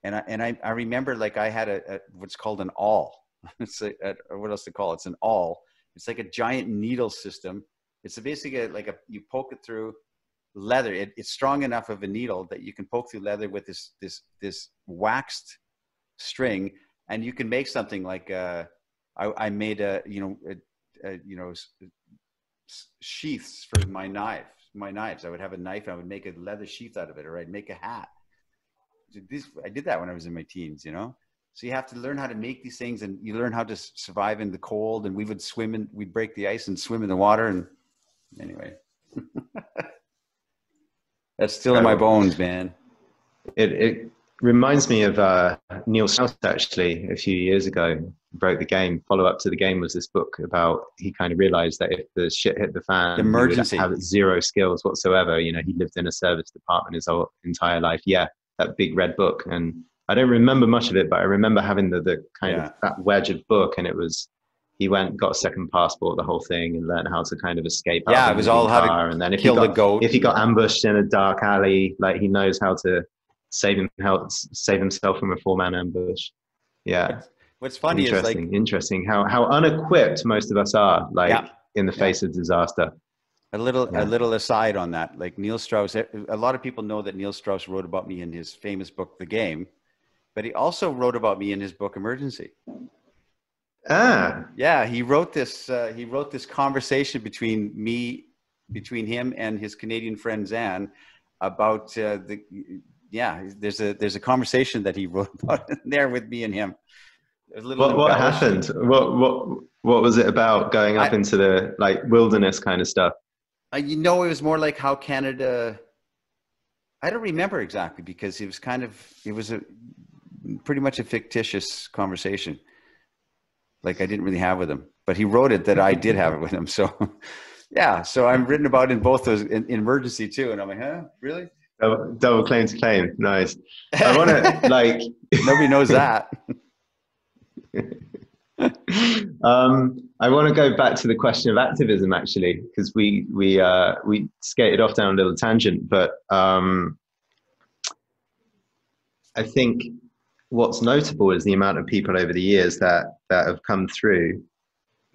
and I remember like I had a what's called an awl. It's what else to call it? It's an awl. It's like a giant needle system. It's basically you poke it through leather. It's strong enough of a needle that you can poke through leather with this waxed string, and you can make something like I made sheaths for my knives. I would have a knife and I would make a leather sheath out of it, or I'd make a hat. I did that when I was in my teens, So you have to learn how to make these things, and you learn how to survive in the cold. And we would we'd break the ice and swim in the water. And anyway, that's still in my bones, man. It reminds me of Neil Strauss, actually, a few years ago. Broke the Game. Follow up to the Game was this book about, he kind of realized that if the shit hit the fan, emergency, he would have zero skills whatsoever. He lived in a service department his whole entire life. Yeah, that big red book. And I don't remember much of it, but I remember having the kind of that wedge of book, and he went, got a second passport, the whole thing, and learned how to kind of escape. Yeah, it was all how to and then kill the goat. If he got ambushed in a dark alley, like he knows how to save himself from a 4-man ambush. Yeah. What's funny is interesting how unequipped most of us are, in the face of disaster. A little aside on that, like Neil Strauss, a lot of people know that Neil Strauss wrote about me in his famous book, The Game, but he also wrote about me in his book, Emergency. Ah, Yeah, he wrote this. He wrote this conversation between him and his Canadian friend Zan about the. Yeah, there's a conversation that he wrote about there with me and him. A little what embellished. happened? What was it about going up I, into the like wilderness kind of stuff? you know, it was more like how Canada. I don't remember exactly because it was a pretty much a fictitious conversation. Like I didn't really have with him, but he wrote it that I did have it with him. So yeah, so I'm written about in both those in emergency too. And I'm like, huh, really? Double claim to claim. Nice. I want to like. Nobody knows that. I want to go back to the question of activism actually, because we skated off down a little tangent, but I think what's notable is the amount of people over the years that have come through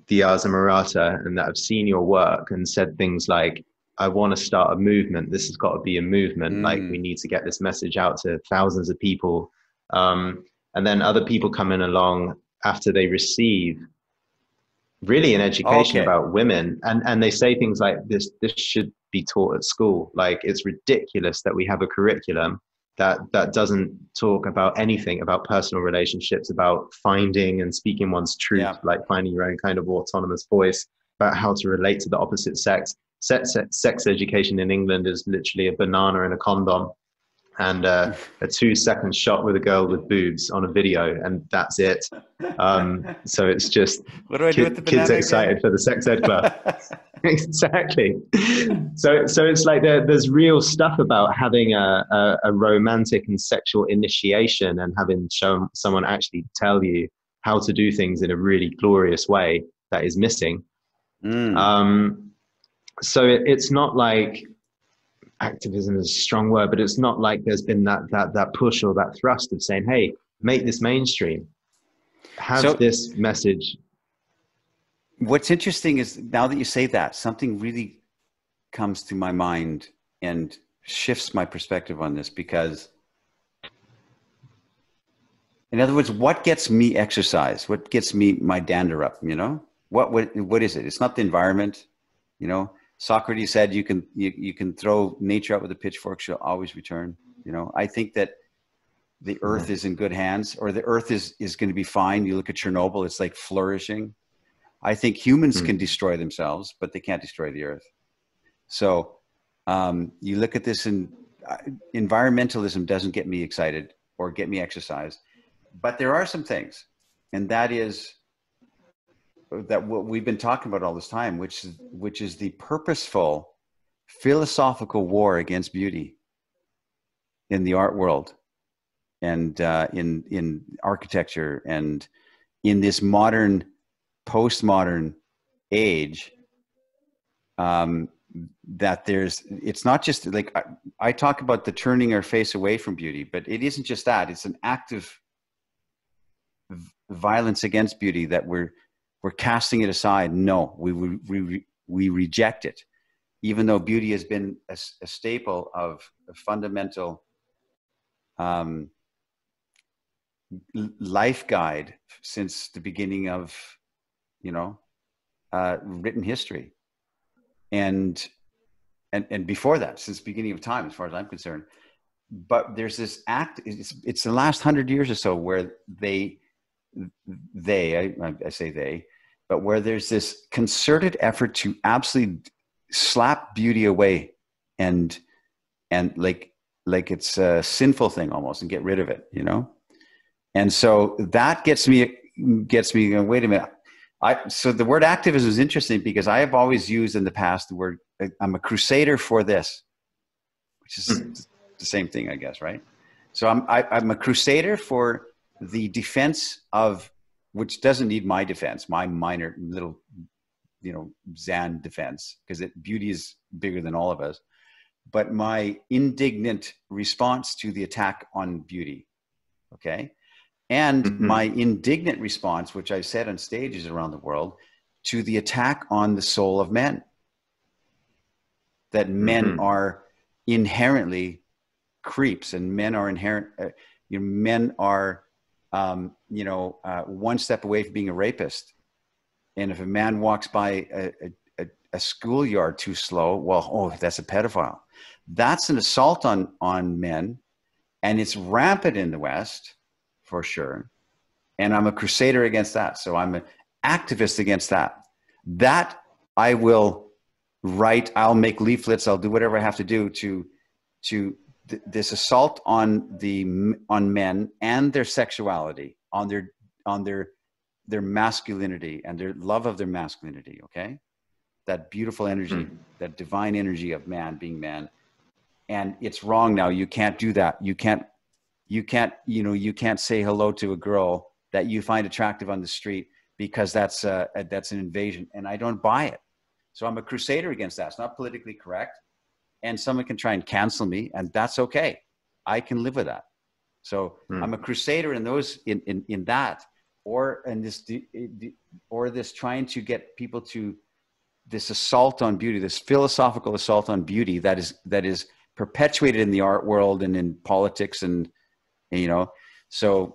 the Amorata and that have seen your work and said things like, I want to start a movement. This has got to be a movement. Like we need to get this message out to thousands of people. And then other people come in along after they receive really an education Okay. about women. And they say things like this should be taught at school. Like it's ridiculous that we have a curriculum that doesn't talk about anything about personal relationships, about finding and speaking one's truth, Yeah. like finding your own kind of autonomous voice, about how to relate to the opposite sex. Sex education in England is literally a banana and a condom and a 2-second shot with a girl with boobs on a video, and that's it. So it's just What do I do with the kids banana again? excited for the sex ed class. Exactly. So it's like there's real stuff about having a romantic and sexual initiation and having shown someone actually tell you how to do things in a really glorious way that is missing. So it's not like activism is a strong word, but it's not like there's been that push or that thrust of saying, hey, make this mainstream, have So this message. what's interesting is now that you say that, something really comes to my mind and shifts my perspective on this because, in other words, what gets me exercise? What gets me my dander up? You know, what is it? It's not the environment. You know, Socrates said you can throw nature out with a pitchfork; she'll always return. You know, I think that the earth is in good hands, or the earth is going to be fine. You look at Chernobyl; it's like flourishing. I think humans can destroy themselves, but they can't destroy the earth. So you look at this, and environmentalism doesn't get me excited or get me exercise. But there are some things, and that is that what we've been talking about all this time, which is the purposeful philosophical war against beauty in the art world and in architecture and in this modern postmodern age. That it's not just like I talk about the turning our face away from beauty, but it isn't just that. It's an active violence against beauty that we're casting it aside. No, we reject it, even though beauty has been a staple of a fundamental life guide since the beginning of, you know, written history. And before that, since the beginning of time, as far as I'm concerned. But there's this it's the last 100 years or so where I say they, but where there's this concerted effort to absolutely slap beauty away and like it's a sinful thing almost, and get rid of it, you know? And so that gets me going, wait a minute. So the word activism is interesting because I have always used in the past the word, I'm a crusader for this, which is the same thing, I guess, right? So I'm a crusader for the defense of, which doesn't need my defense, my minor little, you know, Zan defense, because beauty is bigger than all of us, but my indignant response to the attack on beauty, okay? And my indignant response, which I said on stages around the world, to the attack on the soul of men. That men are inherently creeps, and men are one step away from being a rapist. And if a man walks by a schoolyard too slow, well, oh, that's a pedophile. That's an assault on men, and it's rampant in the West, for sure. And I'm a crusader against that. So I'm an activist against that. That I will write. I'll make leaflets. I'll do whatever I have to do to this assault on men and their sexuality, on their masculinity and their love of their masculinity. Okay, that beautiful energy, that divine energy of man being man. And it's wrong now. You can't do that. You can't say hello to a girl that you find attractive on the street, because that's an invasion. And I don't buy it. So I'm a crusader against that. It's not politically correct. And someone can try and cancel me, and that's okay. I can live with that. So I'm a crusader in those, in that, or this trying to get people to this assault on beauty, this philosophical assault on beauty that is perpetuated in the art world and in politics, and so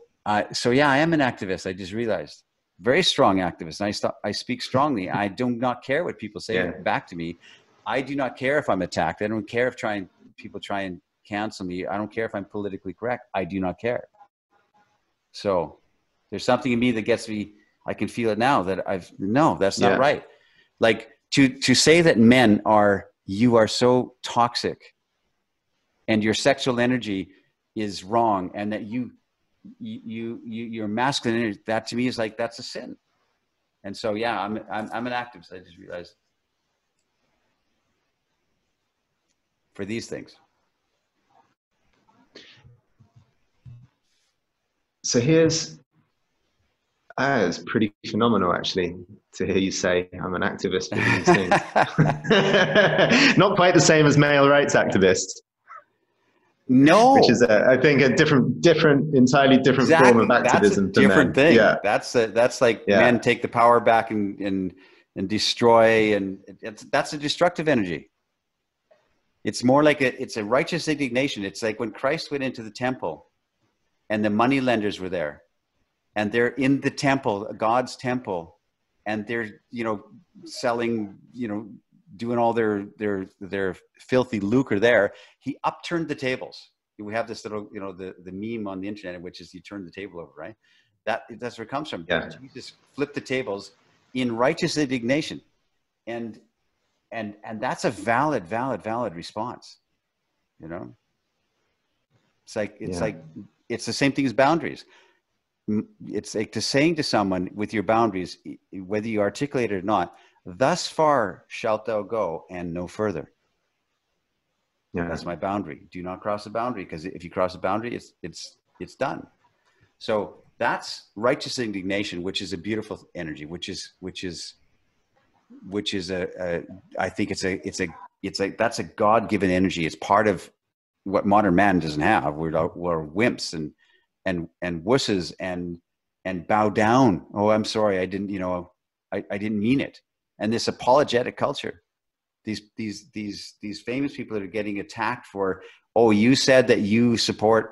yeah, I am an activist. I just realized, very strong activist. And I speak strongly. I do not care what people say back to me. I do not care if I'm attacked. I don't care if people try and cancel me. I don't care if I'm politically correct. I do not care. So there's something in me that gets me. I can feel it now that that's not right. Like to say that you are so toxic and your sexual energy is wrong, and that your masculine energy, that to me is like, that's a sin. And so, yeah, I'm an activist. I just realized, for these things. So it's pretty phenomenal, actually, to hear you say I'm an activist for these things. Not quite the same as male rights activists. No, which is I think a entirely different form of activism. That's a different thing. Yeah, that's like men take the power back and destroy, and that's a destructive energy. It's more like it's a righteous indignation. It's like when Christ went into the temple, and the money lenders were there, and they're in the temple, God's temple, and they're selling, doing all their filthy lucre there. He upturned the tables. We have this little, the meme on the internet, which is you turn the table over, right? That's where it comes from. Yeah. Jesus flipped the tables in righteous indignation. And that's a valid response. It's like, it's the same thing as boundaries. It's like saying to someone with your boundaries, whether you articulate it or not, thus far shalt thou go and no further. Yeah. That's my boundary. Do not cross the boundary, because if you cross the boundary, it's done. So that's righteous indignation, which is a beautiful energy, which is I think that's a God-given energy. It's part of what modern man doesn't have. We're wimps and wusses and bow down. Oh, I'm sorry, I didn't mean it. And this apologetic culture, these famous people that are getting attacked for, oh, you said that you support,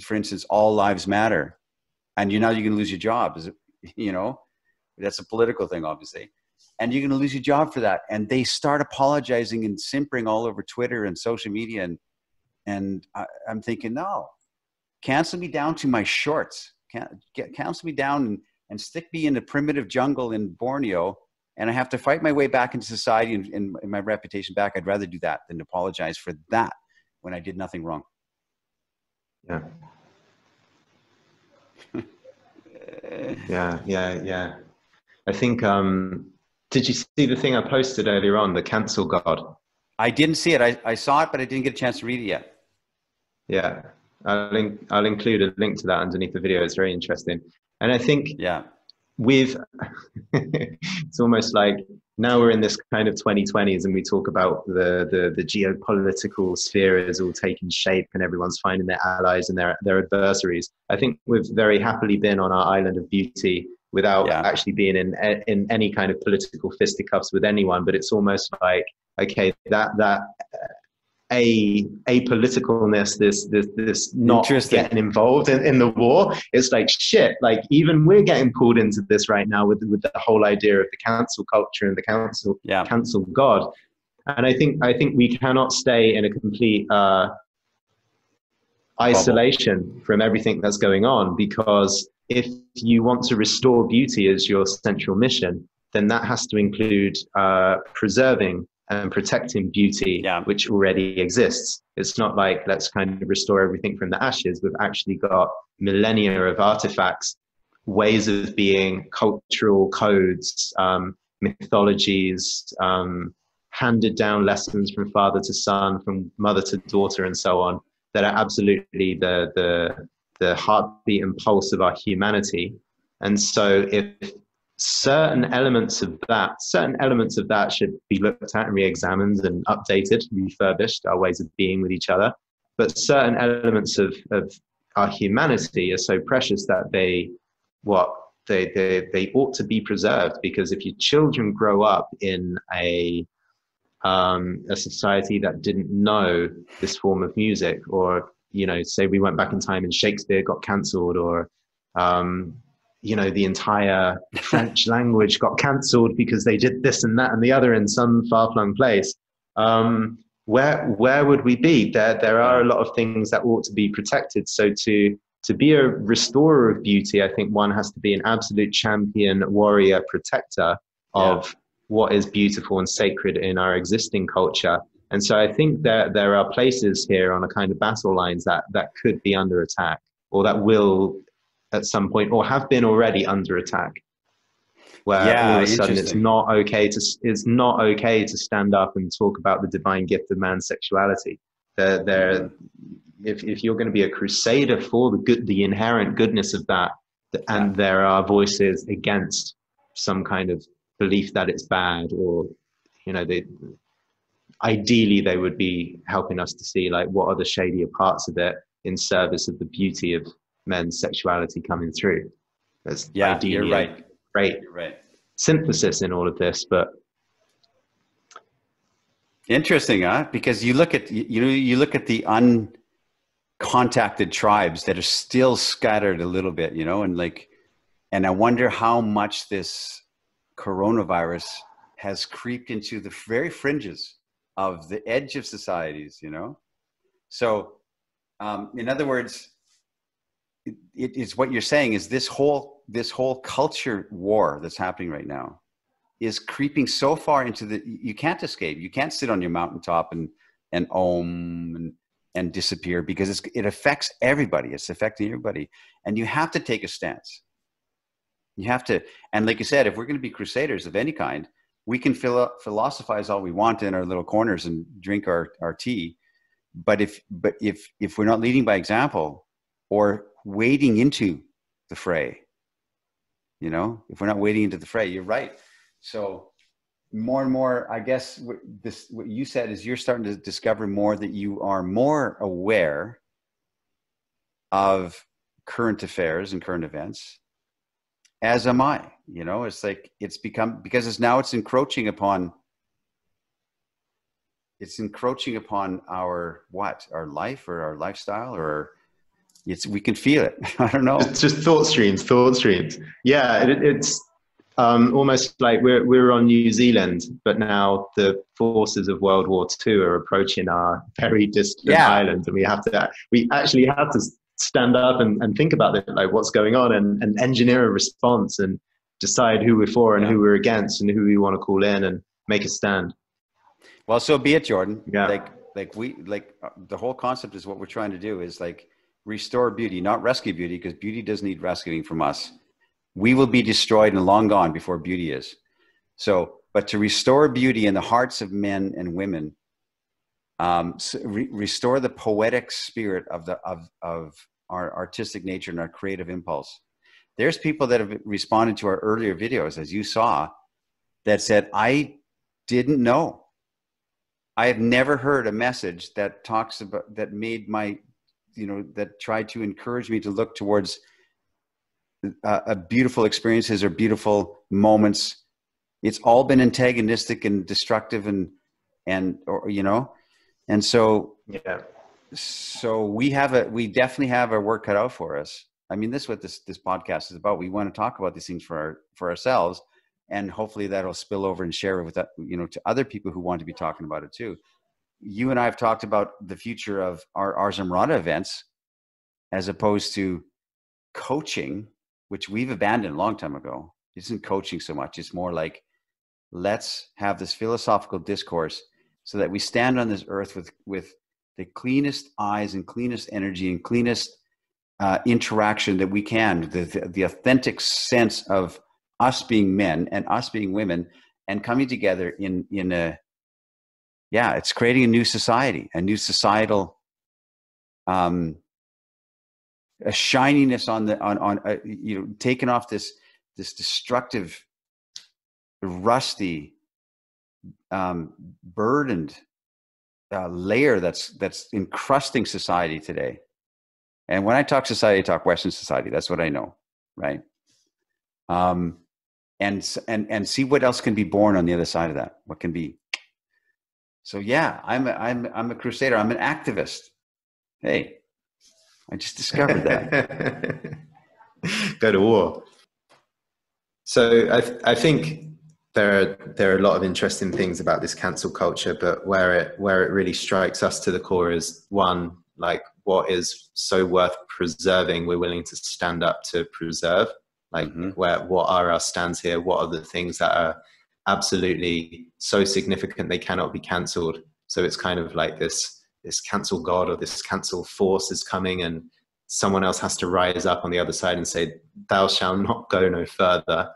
for instance, all lives matter, and you're going to lose your job. Is it, that's a political thing, obviously, and you're going to lose your job for that. And they start apologizing and simpering all over Twitter and social media, and I'm thinking, no, cancel me down to my shorts, cancel me down and stick me in the primitive jungle in Borneo, and I have to fight my way back into society and my reputation back. I'd rather do that than apologize for that when I did nothing wrong. Yeah. Yeah. I think, did you see the thing I posted earlier on, the cancel God? I didn't see it. I saw it, but I didn't get a chance to read it yet. Yeah. I'll include a link to that underneath the video. It's very interesting. And I think, it's almost like now we're in this kind of 2020s, and we talk about the geopolitical sphere is all taking shape, and everyone's finding their allies and their adversaries. I think we've very happily been on our island of beauty without actually being in any kind of political fisticuffs with anyone. But it's almost like, okay, that apoliticalness, this not getting involved in the war. It's like, shit, like even we're getting pulled into this right now with the whole idea of the cancel culture and the cancel God. And I think we cannot stay in a complete isolation from everything that's going on, because if you want to restore beauty as your central mission, then that has to include preserving and protecting beauty, which already exists. It's not like, let's kind of restore everything from the ashes. We've actually got millennia of artifacts, ways of being, cultural codes, mythologies, handed down lessons from father to son, from mother to daughter, and so on, that are absolutely the heartbeat and pulse of our humanity. And so if certain elements of that should be looked at and re-examined and updated, refurbished, our ways of being with each other. But certain elements of our humanity are so precious that they ought to be preserved, because if your children grow up in a society that didn't know this form of music, or, you know, say we went back in time and Shakespeare got cancelled, or you know, the entire French language got cancelled because they did this and that and the other in some far-flung place, where would we be? There are a lot of things that ought to be protected. So to be a restorer of beauty, I think one has to be an absolute champion, warrior, protector of what is beautiful and sacred in our existing culture. And so I think that there are places here on a kind of battle lines that could be under attack, or that will at some point, or have been already under attack, where all of a sudden it's not okay to stand up and talk about the divine gift of man's sexuality. If you're going to be a crusader for the inherent goodness of that, and there are voices against some kind of belief that it's bad, or, you know, ideally they would be helping us to see, like, what are the shadier parts of it in service of the beauty of men's sexuality coming through. There's ideally you're right. Great synthesis in all of this. But interesting, huh? Because you look at the uncontacted tribes that are still scattered a little bit, you know, and I wonder how much this coronavirus has creeped into the very fringes of the edge of societies, you know. So in other words, it is what you're saying is this whole culture war that's happening right now is creeping so far into you can't escape. You can't sit on your mountaintop and and disappear, because it affects everybody. It's affecting everybody, and you have to take a stance. You have to, and like you said, if we're going to be crusaders of any kind, we can philosophize all we want in our little corners and drink our tea, but if we're not leading by example or wading into the fray, you know, if we're not wading into the fray, you're right. So more and more, I guess what you said is you're starting to discover more that you are more aware of current affairs and current events, as am I. You know, it's like it's become, because it's encroaching upon our life or our lifestyle, or we can feel it. I don't know. It's just thought streams. Yeah, it's almost like we're on New Zealand, but now the forces of World War II are approaching our very distant island, and we actually have to stand up and think about it, like what's going on, and engineer a response and decide who we're for and who we're against and who we want to call in and make a stand. Well, so be it, Jordan. Yeah. The whole concept is what we're trying to do is like restore beauty, not rescue beauty, because beauty doesn't need rescuing from us. We will be destroyed and long gone before beauty is. So, but to restore beauty in the hearts of men and women, restore the poetic spirit of our artistic nature and our creative impulse. There's people that have responded to our earlier videos, as you saw, that said, I didn't know. I have never heard a message that talks about, that made my, that tried to encourage me to look towards beautiful experiences or beautiful moments. It's all been antagonistic and destructive and And so, Yeah. so we definitely have our work cut out for us. I mean, this is what this podcast is about. We want to talk about these things for ourselves, and hopefully that'll spill over and share it with, to other people who want to be talking about it too. You and I have talked about the future of our Amorata events as opposed to coaching, which we've abandoned a long time ago. It isn't coaching so much. It's more like, let's have this philosophical discourse so that we stand on this earth with the cleanest eyes and cleanest energy and cleanest interaction that we can, the authentic sense of us being men and us being women and coming together in it's creating a new society, a new societal, a shininess taking off this destructive, rusty, burdened layer that's encrusting society today. And when I talk society, I talk Western society. That's what I know, right? And see what else can be born on the other side of that. What can be. So yeah, I'm a crusader. I'm an activist. Hey, I just discovered that. Go to war. So I think there are a lot of interesting things about this cancel culture, but where it really strikes us to the core is, one, like, what is so worth preserving we're willing to stand up to preserve. Like, what are our stands here? What are the things that are absolutely so significant they cannot be cancelled? So it's kind of like this cancel God or this cancel force is coming, and someone else has to rise up on the other side and say, thou shalt not go no further.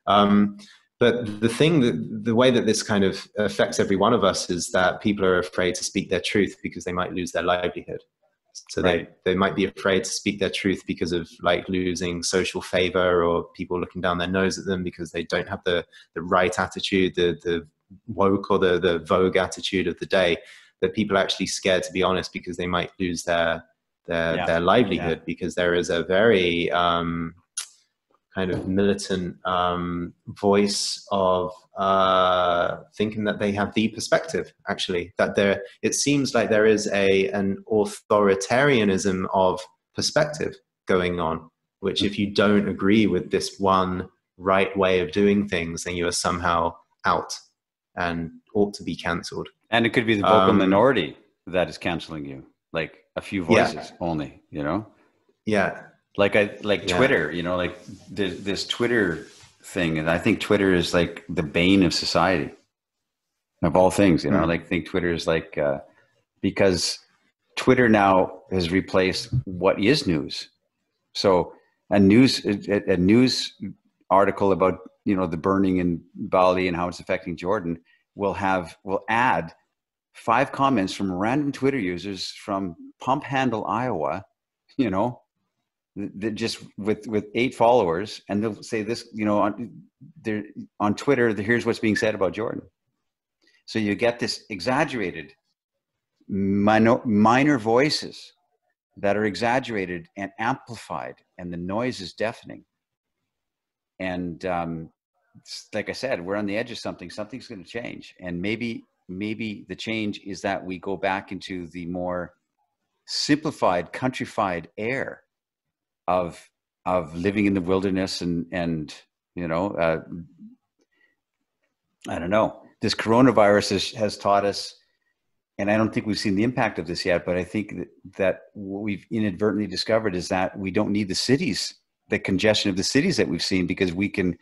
But the way that this kind of affects every one of us is that people are afraid to speak their truth because they might lose their livelihood. So right. they might be afraid to speak their truth because of like losing social favor, or people looking down their nose at them because they don't have the right attitude, the woke or the vogue attitude of the day. That people are actually scared to be honest because they might lose their livelihood, because there is a very kind of militant voice of thinking that they have the perspective, actually, that it seems like there is an authoritarianism of perspective going on, which if you don't agree with this one right way of doing things, then you are somehow out and ought to be cancelled. And it could be the vocal minority that is canceling you, like a few voices only, Yeah. Like Twitter, like this Twitter thing. And I think Twitter is like the bane of society, of all things, like, I think Twitter is like, because Twitter now has replaced what is news. So a news article about, the burning in Bali and how it's affecting Jordan will add 5 comments from random Twitter users from Pump Handle, Iowa, just with 8 followers, and they'll say this, on Twitter, here's what's being said about Jordan. So you get this exaggerated minor voices that are exaggerated and amplified, and the noise is deafening. And like I said, we're on the edge of something. Something's going to change, and maybe the change is that we go back into the more simplified, countrified air of living in the wilderness, and I don't know. This coronavirus has taught us, and I don't think we've seen the impact of this yet, but I think that what we've inadvertently discovered is that we don't need the cities, the congestion of the cities that we've seen, because we can,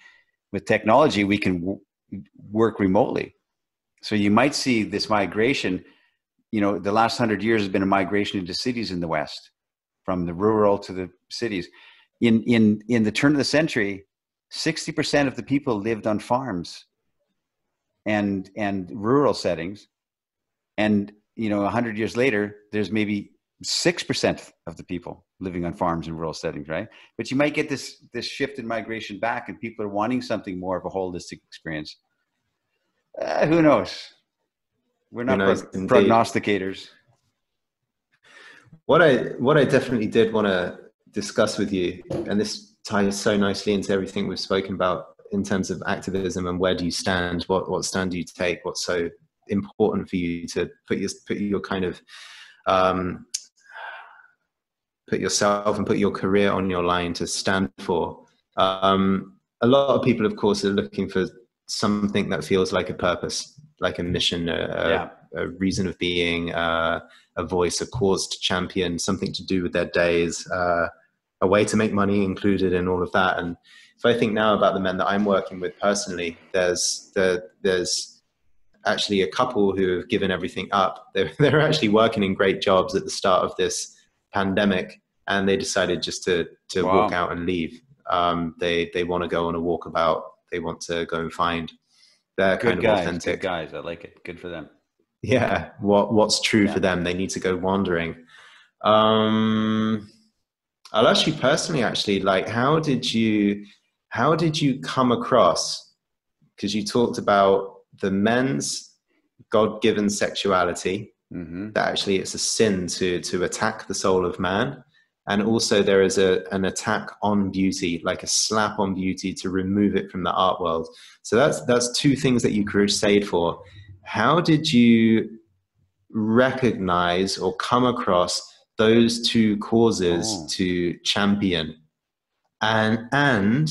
with technology, we can work remotely. So you might see this migration, the last 100 years has been a migration into cities in the West, from the rural to the cities. In the turn of the century, 60% of the people lived on farms and rural settings. And, 100 years later, there's maybe 6% of the people living on farms and rural settings, right? But you might get this shift in migration back, and people are wanting something more of a holistic experience. Who knows? We're not prognosticators. What I definitely did want to discuss with you, and this ties so nicely into everything we've spoken about in terms of activism and where do you stand, what stand do you take, what's so important for you to put your kind of put yourself and put your career on your line to stand for. A lot of people, of course, are looking for something that feels like a purpose, like a mission, a reason of being, a voice, a cause to champion, something to do with their days, a way to make money included in all of that. And if I think now about the men that I'm working with personally, there's actually a couple who have given everything up. They're actually working in great jobs at the start of this pandemic, and they decided just to walk out and leave. They want to go on a walkabout. They want to go and find their kind of authentic. Good guys, I like it. Good for them. Yeah, what's true for them. They need to go wandering. I'll ask you personally, actually, like, how did you come across, because you talked about the men's God-given sexuality, that actually it's a sin to attack the soul of man. And also there is an attack on beauty, like a slap on beauty to remove it from the art world. So that's two things that you crusade for. How did you recognize or come across those two causes to champion? And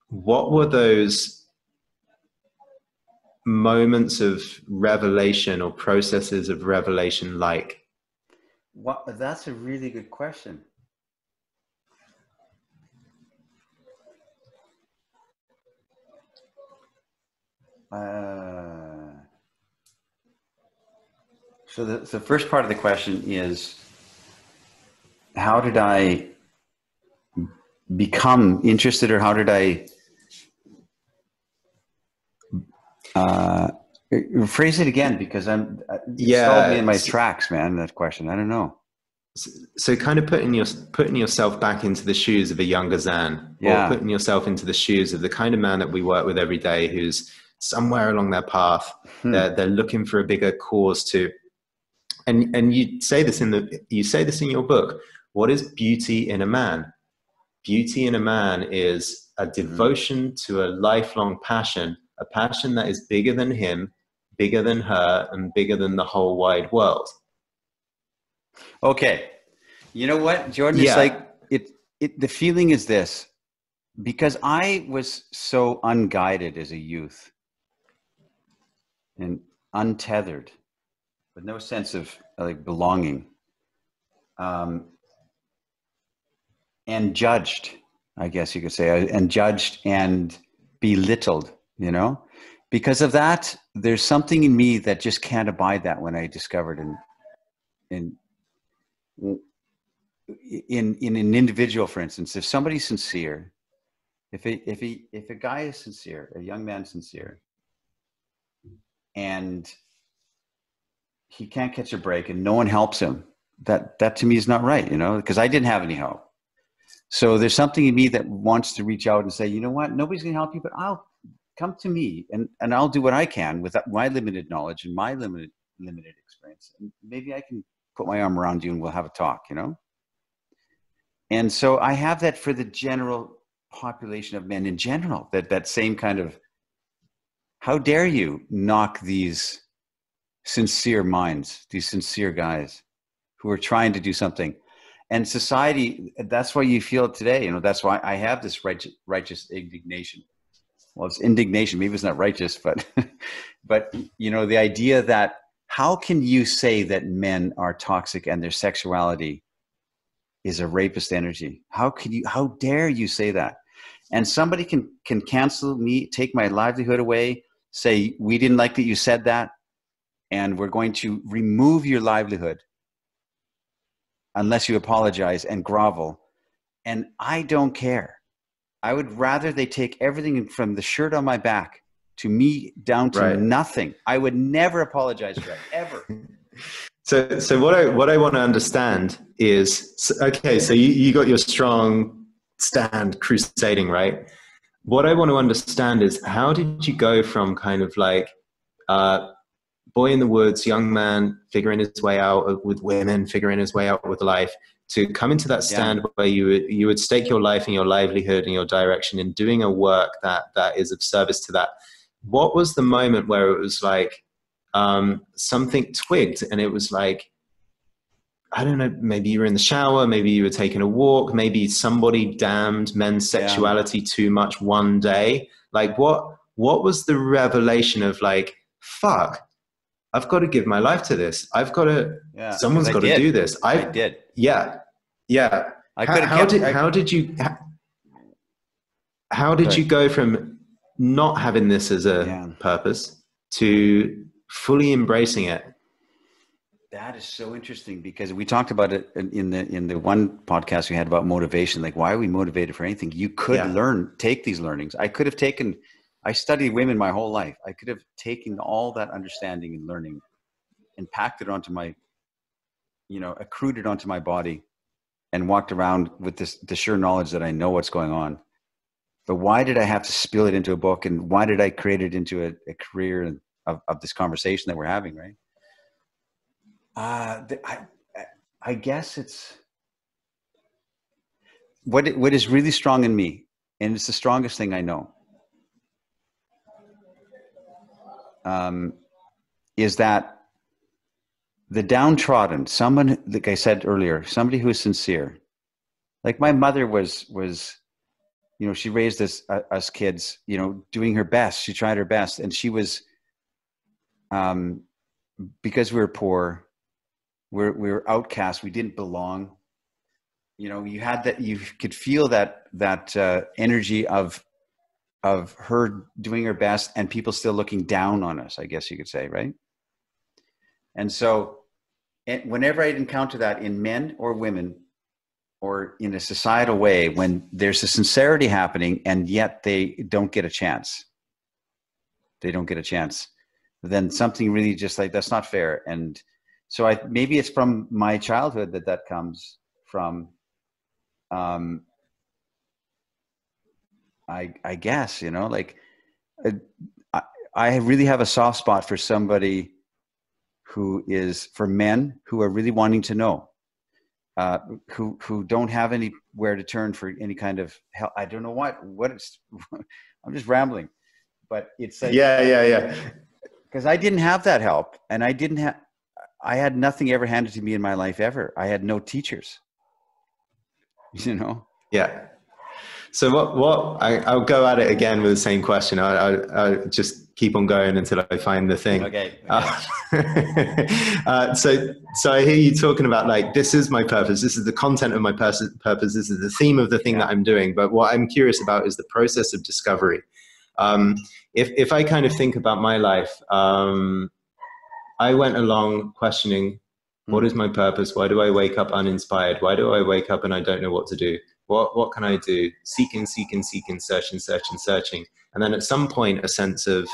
what were those moments of revelation or processes of revelation like? That's a really good question. So the first part of the question is, how did I become interested, or how did I phrase it again, because I'm stalled me in my tracks, man. That question, I don't know. So kind of putting yourself back into the shoes of a younger Zan, or putting yourself into the shoes of the kind of man that we work with every day, who's somewhere along their path. They're looking for a bigger cause to, and you say this in your book. What is beauty in a man? Beauty in a man is a devotion to a lifelong passion, a passion that is bigger than him, bigger than her, and bigger than the whole wide world. Okay. You know what, Jordan? It's like the feeling is this, because I was so unguided as a youth and untethered, with no sense of like belonging, and judged, I guess you could say, and judged and belittled, you know. Because of that, there's something in me that just can't abide that. When I discovered in an individual, for instance, if somebody's sincere, if a guy is sincere, a young man sincere, and he can't catch a break and no one helps him, that to me is not right, you know, because I didn't have any help. So there's something in me that wants to reach out and say, you know what, nobody's going to help you, but I'll come to me and I'll do what I can with my limited knowledge and my limited experience. And maybe I can put my arm around you and we'll have a talk, you know? And so I have that for the general population of men in general, that same kind of, how dare you knock these sincere minds, these sincere guys who are trying to do something. And society, that's why you feel it today. You know, that's why I have this righteous indignation. Well, it's indignation. Maybe it's not righteous, but, but you know, the idea that how can you say that men are toxic and their sexuality is a rapist energy? How dare you say that? And somebody can cancel me, take my livelihood away, say, we didn't like that you said that, and we're going to remove your livelihood unless you apologize and grovel. And I don't care. I would rather they take everything from the shirt on my back to me down to nothing. I would never apologize for that, ever. So what I want to understand is, okay, so you got your strong stand crusading, right? What I want to understand is, how did you go from kind of like boy in the woods, young man figuring his way out with women, figuring his way out with life, to come into that stand where you would stake your life and your livelihood and your direction in doing a work that is of service to that? What was the moment where it was like, something twigged, and it was like, I don't know, maybe you were in the shower, maybe you were taking a walk, maybe somebody damned men's sexuality too much one day. Like what was the revelation of like, fuck, I've got to give my life to this. I've got to, someone's got to do this. I did. Yeah. Yeah. How did you go from not having this as a purpose to fully embracing it? That is so interesting, because we talked about it in the one podcast we had about motivation. Like, why are we motivated for anything? You could take these learnings. I studied women my whole life. I could have taken all that understanding and learning and packed it onto my, accrued it onto my body and walked around with the sure knowledge that I know what's going on. But why did I have to spill it into a book? And why did I create it into a career of this conversation that we're having, right? I guess it's what is really strong in me, and it's the strongest thing I know, is that the downtrodden, someone, like I said earlier, somebody who is sincere. Like my mother was, she raised us kids, doing her best. She tried her best, and she was, because we were poor, we were outcasts. We didn't belong. You had that. You could feel that energy of her doing her best, and people still looking down on us, I guess you could say, right? And so, whenever I'd encounter that in men or women, or in a societal way, when there's a sincerity happening, and yet they don't get a chance, then something really just like, that's not fair. And so maybe it's from my childhood that comes from, I guess, like I really have a soft spot for somebody for men who are really wanting to know, who don't have anywhere to turn for any kind of help. I don't know what it's, I'm just rambling, but it's like, yeah. Because I didn't have that help, and I had nothing ever handed to me in my life ever. I had no teachers, Yeah. So I'll go at it again with the same question. I'll just keep on going until I find the thing. Okay. So I hear you talking about like, this is my purpose. This is the content of my purpose. This is the theme of the thing that I'm doing. But what I'm curious about is the process of discovery. If I kind of think about my life, I went along questioning, what is my purpose? Why do I wake up uninspired? Why do I wake up and I don't know what to do? What can I do? Seeking, searching. And then at some point, a sense of,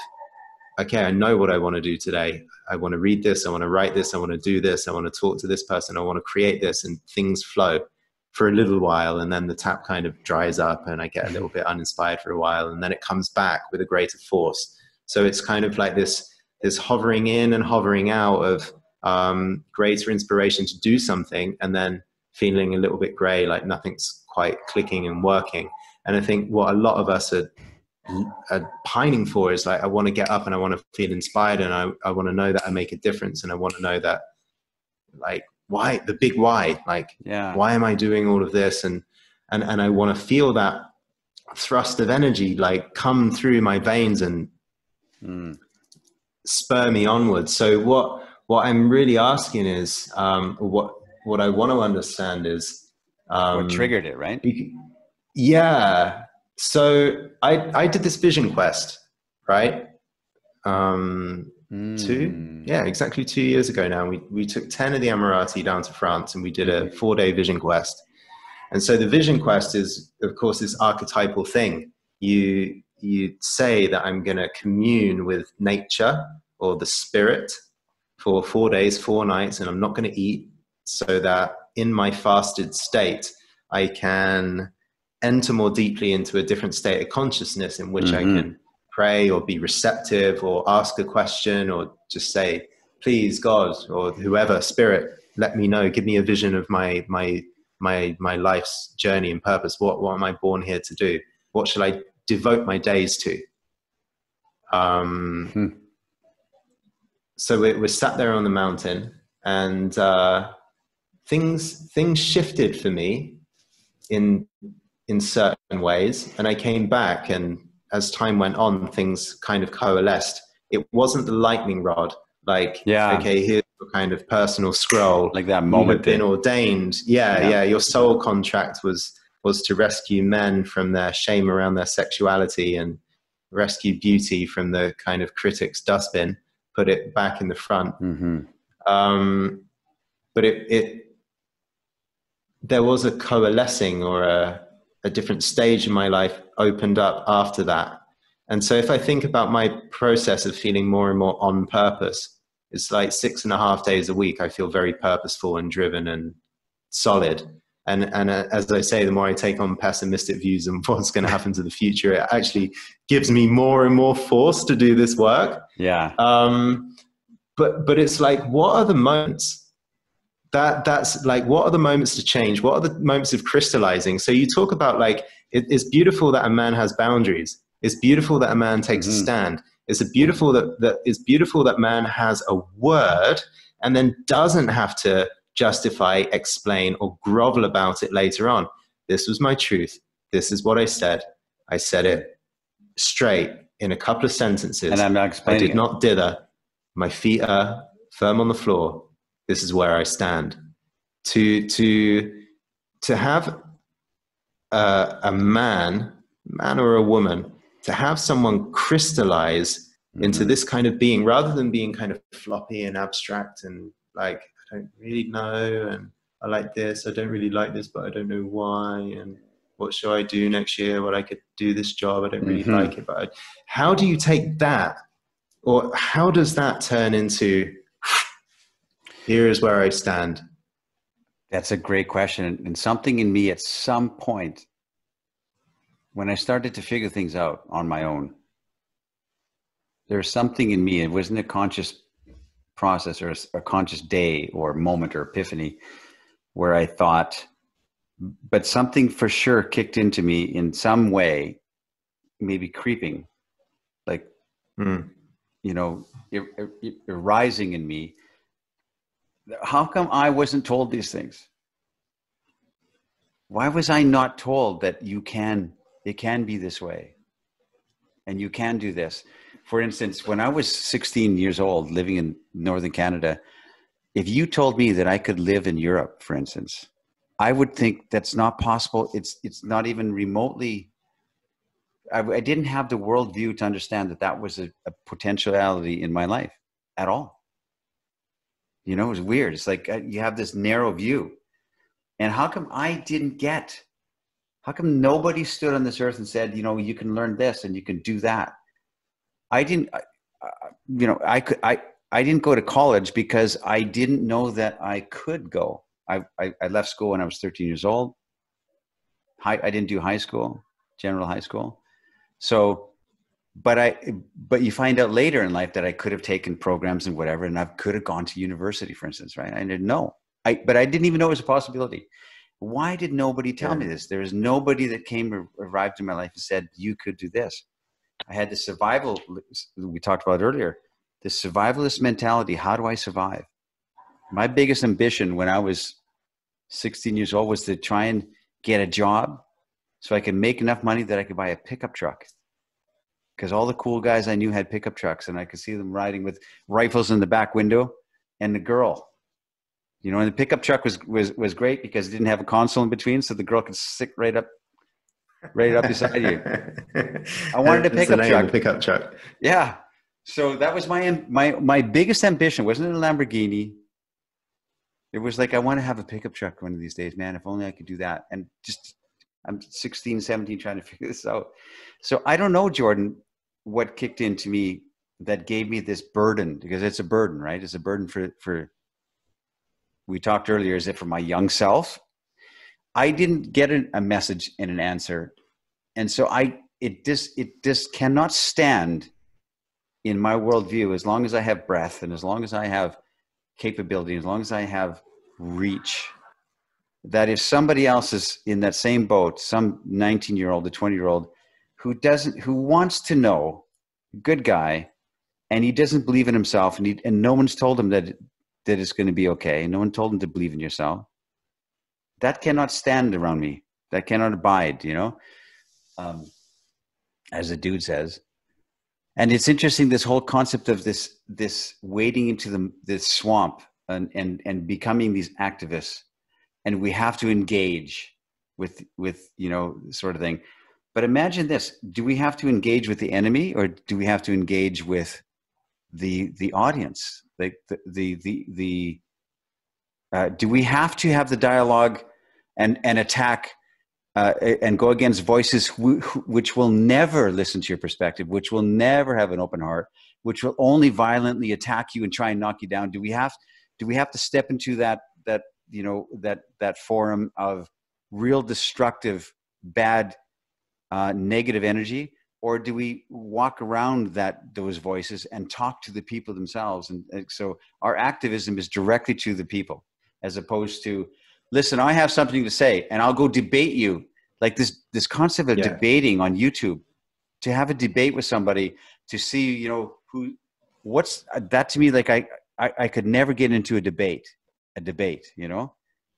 okay, I know what I want to do today. I want to read this. I want to write this. I want to do this. I want to talk to this person. I want to create this, and things flow for a little while. And then the tap kind of dries up and I get a little bit uninspired for a while. And then it comes back with a greater force. So it's kind of like this hovering in and hovering out of greater inspiration to do something, and then feeling a little bit gray, like nothing's quite clicking and working. And I think what a lot of us are pining for is like, I want to get up and I want to feel inspired, and I want to know that I make a difference, and I want to know that, like, why, the big why, like, why am I doing all of this? And I want to feel that thrust of energy like come through my veins and spur me onwards. So what I'm really asking is, what I want to understand is, what triggered it, right? Yeah. So I did this vision quest, right? Exactly 2 years ago now. We took 10 of the Amorata down to France, and we did a 4-day vision quest. And so the vision quest is, of course, this archetypal thing. You say that I'm going to commune with nature or the spirit for 4 days, 4 nights, and I'm not going to eat, so that in my fasted state, I can enter more deeply into a different state of consciousness in which I can pray or be receptive or ask a question or just say, please, God, or whoever, spirit, let me know, give me a vision of my life's journey and purpose. What am I born here to do? What shall I devote my days to? so we're sat there on the mountain, and things shifted for me in certain ways, and I came back, and as time went on, things kind of coalesced. It wasn't the lightning rod, like, okay, here's a kind of personal scroll, like that moment you have been ordained. Yeah, your soul contract was to rescue men from their shame around their sexuality and rescue beauty from the kind of critic's dustbin, put it back in the front. But there was a coalescing, or a different stage in my life opened up after that. And so if I think about my process of feeling more and more on purpose, it's like 6.5 days a week, I feel very purposeful and driven and solid. And as I say, the more I take on pessimistic views on what's going to happen to the future, it actually gives me more and more force to do this work. Yeah. But it's like, what are the moments? That's like, what are the moments to change? What are the moments of crystallizing? So you talk about, like, it's beautiful that a man has boundaries. It's beautiful that a man takes a stand. It's beautiful that man has a word and then doesn't have to justify, explain, or grovel about it later on. This was my truth. This is what I said. I said it straight in a couple of sentences. And I'm not explaining I did not dither. My feet are firm on the floor. This is where I stand. To have a man or a woman, to have someone crystallize into this kind of being, rather than being kind of floppy and abstract and like, I don't really know, and I like this, I don't really like this, but I don't know why, and what shall I do next year? Well, I could do this job, I don't really like it, but how do you take that, or how does that turn into, here is where I stand? That's a great question. And something in me at some point, when I started to figure things out on my own, there's something in me, it wasn't a conscious process or a conscious day or moment or epiphany, where I thought, but something for sure kicked into me in some way, maybe creeping, like, you know, rising in me. How come I wasn't told these things? Why was I not told that it can be this way and you can do this? For instance, when I was 16 years old, living in Northern Canada, if you told me that I could live in Europe, for instance, I would think that's not possible. It's not even remotely. I didn't have the worldview to understand that was a potentiality in my life at all. You know, it was weird. It's like you have this narrow view. And how come how come nobody stood on this earth and said, you know, you can learn this and you can do that? I didn't go to college because I didn't know that I could go. I left school when I was 13 years old. I didn't do high school, general high school. So, but you find out later in life that I could have taken programs and whatever, and I could have gone to university, for instance, right? I didn't know. But I didn't even know it was a possibility. Why did nobody tell me this? There was nobody that arrived in my life and said, you could do this. I had the survival, we talked about earlier, the survivalist mentality. How do I survive? My biggest ambition when I was 16 years old was to try and get a job so I could make enough money that I could buy a pickup truck. Because all the cool guys I knew had pickup trucks, and I could see them riding with rifles in the back window, and the girl, you know, and the pickup truck was great because it didn't have a console in between, so the girl could sit right up beside you. I wanted a pickup truck. Yeah. So that was my biggest ambition. Wasn't it a Lamborghini? It was like, I want to have a pickup truck one of these days, man. If only I could do that. And just, I'm 16, 17 trying to figure this out. So I don't know, Jordan, what kicked into me that gave me this burden, because it's a burden, right? It's a burden for we talked earlier, is it for my young self? I didn't get a message and an answer. And so it just cannot stand in my worldview as long as I have breath and as long as I have capability, as long as I have reach, that if somebody else is in that same boat, some 19-year-old, a 20-year-old who wants to know, good guy, and he doesn't believe in himself, and no one's told him that it's going to be okay. No one told him to believe in yourself. That cannot stand around me. That cannot abide, as the dude says. And it's interesting, this whole concept of this wading into this swamp and becoming these activists, and we have to engage with sort of thing. But imagine this: do we have to engage with the enemy, or do we have to engage with the audience? Like do we have to have the dialogue and attack and go against voices which will never listen to your perspective, which will never have an open heart, which will only violently attack you and try and knock you down? Do we have to step into that forum of real destructive, bad, negative energy, or do we walk around those voices and talk to the people themselves? And so our activism is directly to the people, as opposed to, listen, I have something to say and I'll go debate you. Like this concept of debating on YouTube, to have a debate with somebody, to see, what's that to me? Like I could never get into a debate,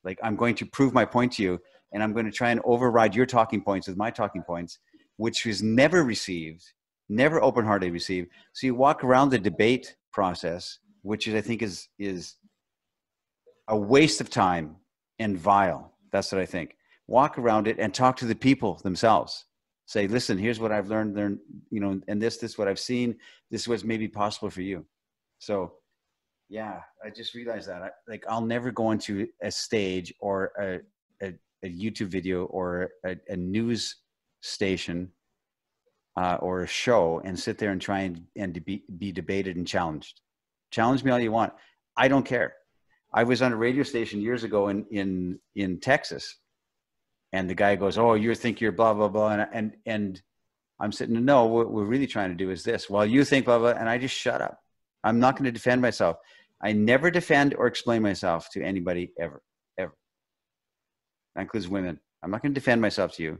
like I'm going to prove my point to you, and I'm going to try and override your talking points with my talking points, which is never received, never open-heartedly received. So you walk around the debate process, which I think is a waste of time and vile. That's what I think. Walk around it and talk to the people themselves. Say, listen, here's what I've learned, and this is what I've seen. This is what's maybe possible for you. So, yeah, I just realized that. I'll never go into a stage or a YouTube video or a news station or a show and sit there and try and be debated and challenged. Challenge me all you want. I don't care. I was on a radio station years ago in Texas, and the guy goes, "Oh, you think you're blah blah blah," and I'm sitting, no, what we're really trying to do is this. Well, you think blah blah, and I just shut up. I'm not going to defend myself. I never defend or explain myself to anybody ever. That includes women. I'm not going to defend myself to you.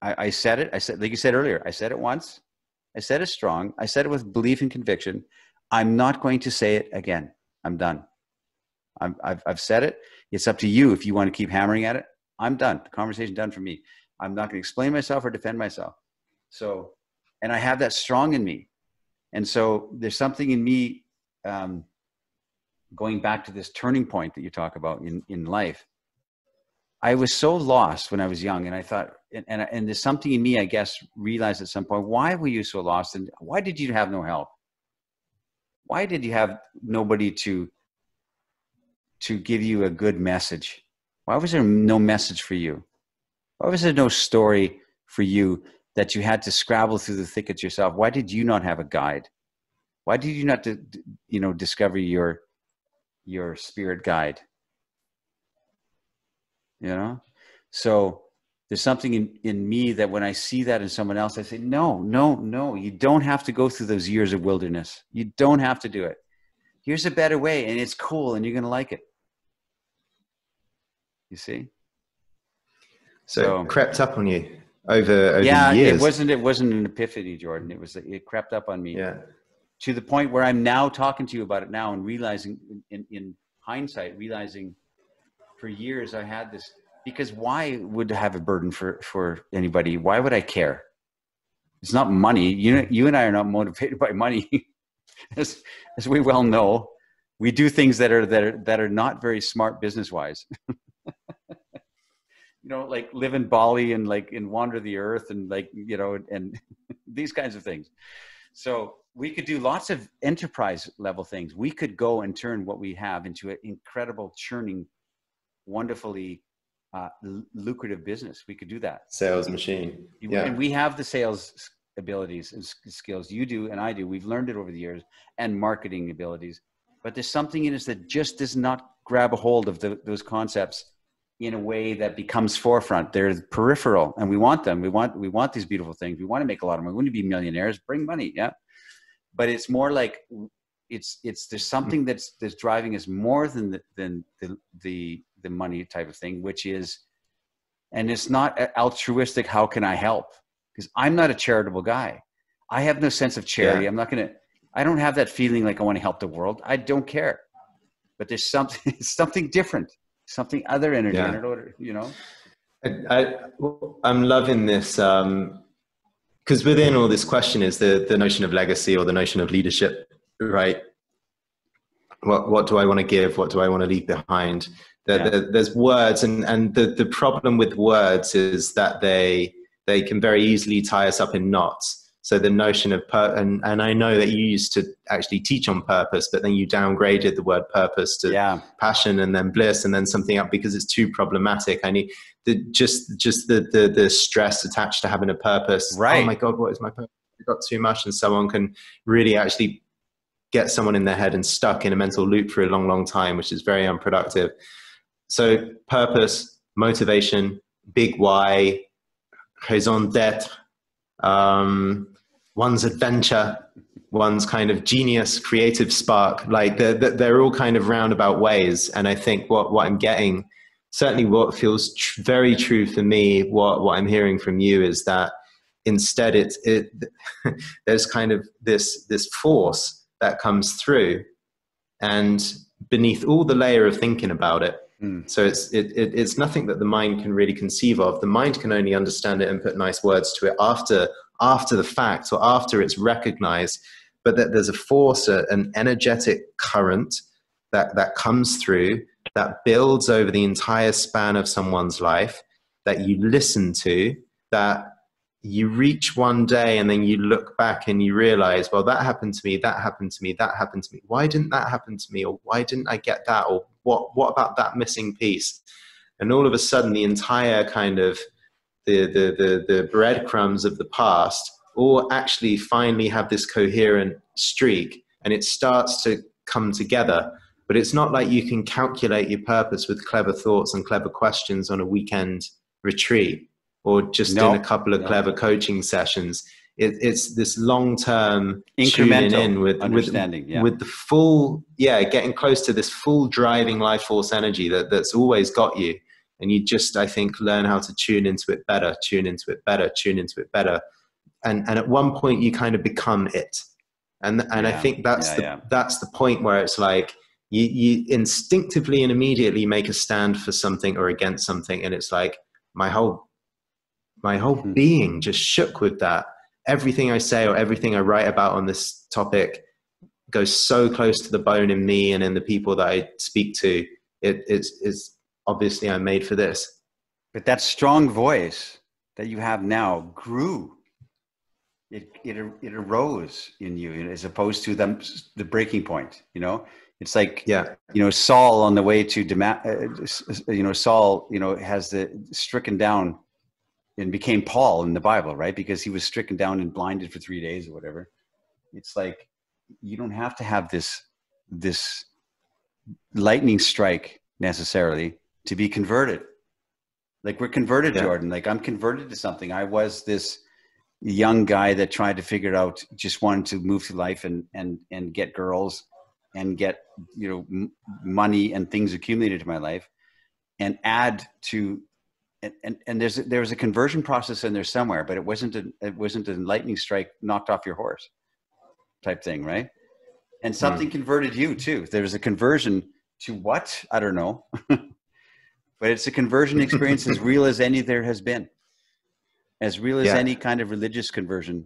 I said it. I said, like you said earlier, I said it once. I said it strong. I said it with belief and conviction. I'm not going to say it again. I'm done. I've said it. It's up to you if you want to keep hammering at it. I'm done. The conversation done for me. I'm not going to explain myself or defend myself. So, and I have that strong in me. And so there's something in me, going back to this turning point that you talk about in life. I was so lost when I was young, and I thought, and there's something in me, I guess, realized at some point, why were you so lost, and why did you have no help? Why did you have nobody to give you a good message? Why was there no message for you? Why was there no story for you that you had to scrabble through the thickets yourself? Why did you not have a guide? Why did you not, discover your spirit guide? So there's something in me that when I see that in someone else, I say, no, you don't have to go through those years of wilderness. You don't have to do it. Here's a better way, and it's cool, and you're going to like it. You see? So it crept up on you over years. It wasn't an epiphany, Jordan. It crept up on me. Yeah. To the point where I'm now talking to you about it now and realizing in hindsight, realizing for years I had this, because why would I have a burden for anybody? Why would I care? It's not money. You and I are not motivated by money. as we well know, we do things that are not very smart business wise. Like live in Bali and wander the earth and and these kinds of things. So we could do lots of enterprise level things. We could go and turn what we have into an incredible, churning, wonderfully lucrative business. We could do that. Sales machine. Yeah. And we have the sales abilities and skills. You do and I do. We've learned it over the years, and marketing abilities. But there's something in us that just does not grab a hold of those concepts in a way that becomes forefront. They're peripheral, and we want them. We want these beautiful things. We want to make a lot of money. We want to be millionaires. Bring money, yeah. But it's more like there's something that's driving us more than the money type of thing, which is, and it's not altruistic. How can I help? Because I'm not a charitable guy. I have no sense of charity. Yeah. I don't have that feeling like I want to help the world. I don't care. But there's something, something different, something other energy. Yeah. I don't know what, you know. I'm loving this because within all this question is the notion of legacy or the notion of leadership, right? What do I want to give? What do I want to leave behind? There's words, and the problem with words is that they can very easily tie us up in knots. So the notion of and I know that you used to actually teach on purpose, but then you downgraded the word purpose to passion and then bliss and then something up because it's too problematic. I need just the stress attached to having a purpose. Right. Oh my God, what is my purpose? I've got too much, and someone can really actually get someone in their head and stuck in a mental loop for a long, long time, which is very unproductive. So purpose, motivation, big why, raison d'être, one's adventure, one's kind of genius, creative spark, like they're all kind of roundabout ways. And I think what I'm getting, certainly what feels very true for me, what I'm hearing from you is that instead there's kind of this force that comes through, and beneath all the layer of thinking about it. So it's nothing that the mind can really conceive of. The mind can only understand it and put nice words to it after the fact or after it's recognized. But that there's a force, an energetic current that comes through, that builds over the entire span of someone's life, that you listen to, that you reach one day and then you look back and you realize, well, that happened to me, that happened to me, that happened to me. Why didn't that happen to me? Or why didn't I get that? Or what about that missing piece? And all of a sudden the entire kind of the breadcrumbs of the past all actually finally have this coherent streak, and it starts to come together. But it's not like you can calculate your purpose with clever thoughts and clever questions on a weekend retreat, or just in a couple of clever coaching sessions. It's this long-term incremental tuning in with understanding, with the full, getting close to this full driving life force energy that's always got you. And you just, I think, learn how to tune into it better. And at one point you kind of become it. And I think that's the point where it's like you instinctively and immediately make a stand for something or against something. And it's like my whole being just shook with that. Everything I say or everything I write about on this topic goes so close to the bone in me and in the people that I speak to. It's obviously I'm made for this. But that strong voice that you have now grew. It arose in you as opposed to the breaking point. You know, it's like Saul on the way to Saul has stricken down and became Paul in the Bible, right? Because he was stricken down and blinded for 3 days or whatever. It's like you don't have to have this lightning strike necessarily to be converted. Like we're converted, Jordan. Like I'm converted to something. I was this young guy that tried to figure it out, just wanted to move through life and get girls and get money and things accumulated to my life and add to and there was a conversion process in there somewhere, but it wasn't a lightning strike knocked off your horse type thing, right? And something converted you too. There was a conversion to what? I don't know. But it's a conversion experience as real as any there has been. As real as any kind of religious conversion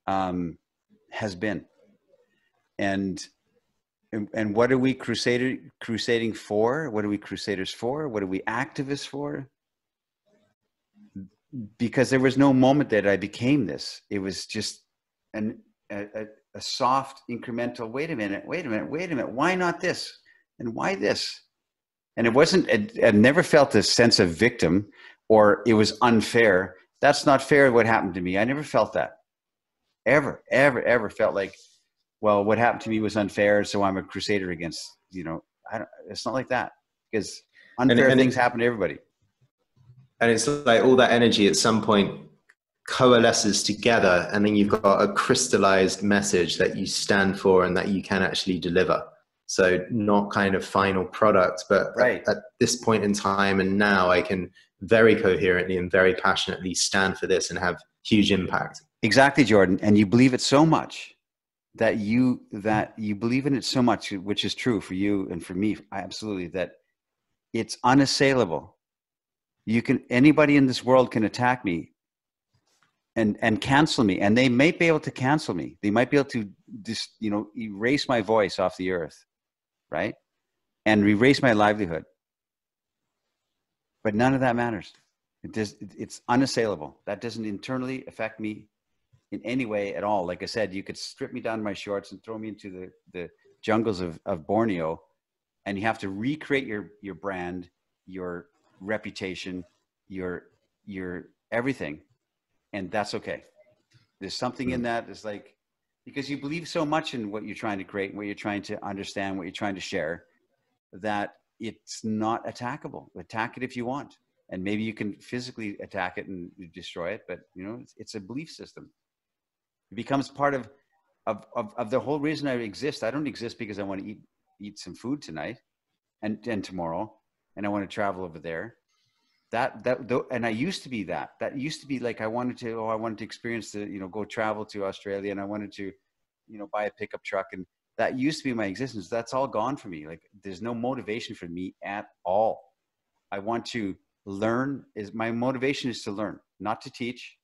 has been. And what are we crusading for? What are we crusaders for? What are we activists for? Because there was no moment that I became this. It was just a soft incremental, wait a minute. Why not this? And why this? And it wasn't, I never felt a sense of victim or it was unfair. That's not fair what happened to me. I never felt that. Ever felt like, well, what happened to me was unfair, so I'm a crusader against, it's not like that. Because unfair things happen to everybody. And it's like all that energy at some point coalesces together, and then you've got a crystallized message that you stand for and that you can actually deliver. So not kind of final product, but at this point in time and now I can very coherently and very passionately stand for this and have huge impact. Exactly, Jordan. And you believe it so much that you believe in it so much, which is true for you and for me, absolutely, that it's unassailable. Anybody in this world can attack me and cancel me, and they may be able to cancel me. They might be able to just, erase my voice off the earth, right? And erase my livelihood. But none of that matters. It's unassailable. That doesn't internally affect me in any way at all. Like I said, you could strip me down to my shorts and throw me into the jungles of Borneo, and you have to recreate your brand, your reputation, your everything. And that's okay. There's something in that. It's like, because you believe so much in what you're trying to create, what you're trying to understand, what you're trying to share, that it's not attackable. Attack it if you want. And maybe you can physically attack it and destroy it, but it's a belief system. It becomes part of the whole reason I exist. I don't exist because I want to eat some food tonight and tomorrow, and I want to travel over there. And I used to be that. That used to be like I wanted to experience go travel to Australia, and I wanted to, buy a pickup truck, and that used to be my existence. That's all gone for me. Like, there's no motivation for me at all. I want to learn. My motivation is to learn, not to teach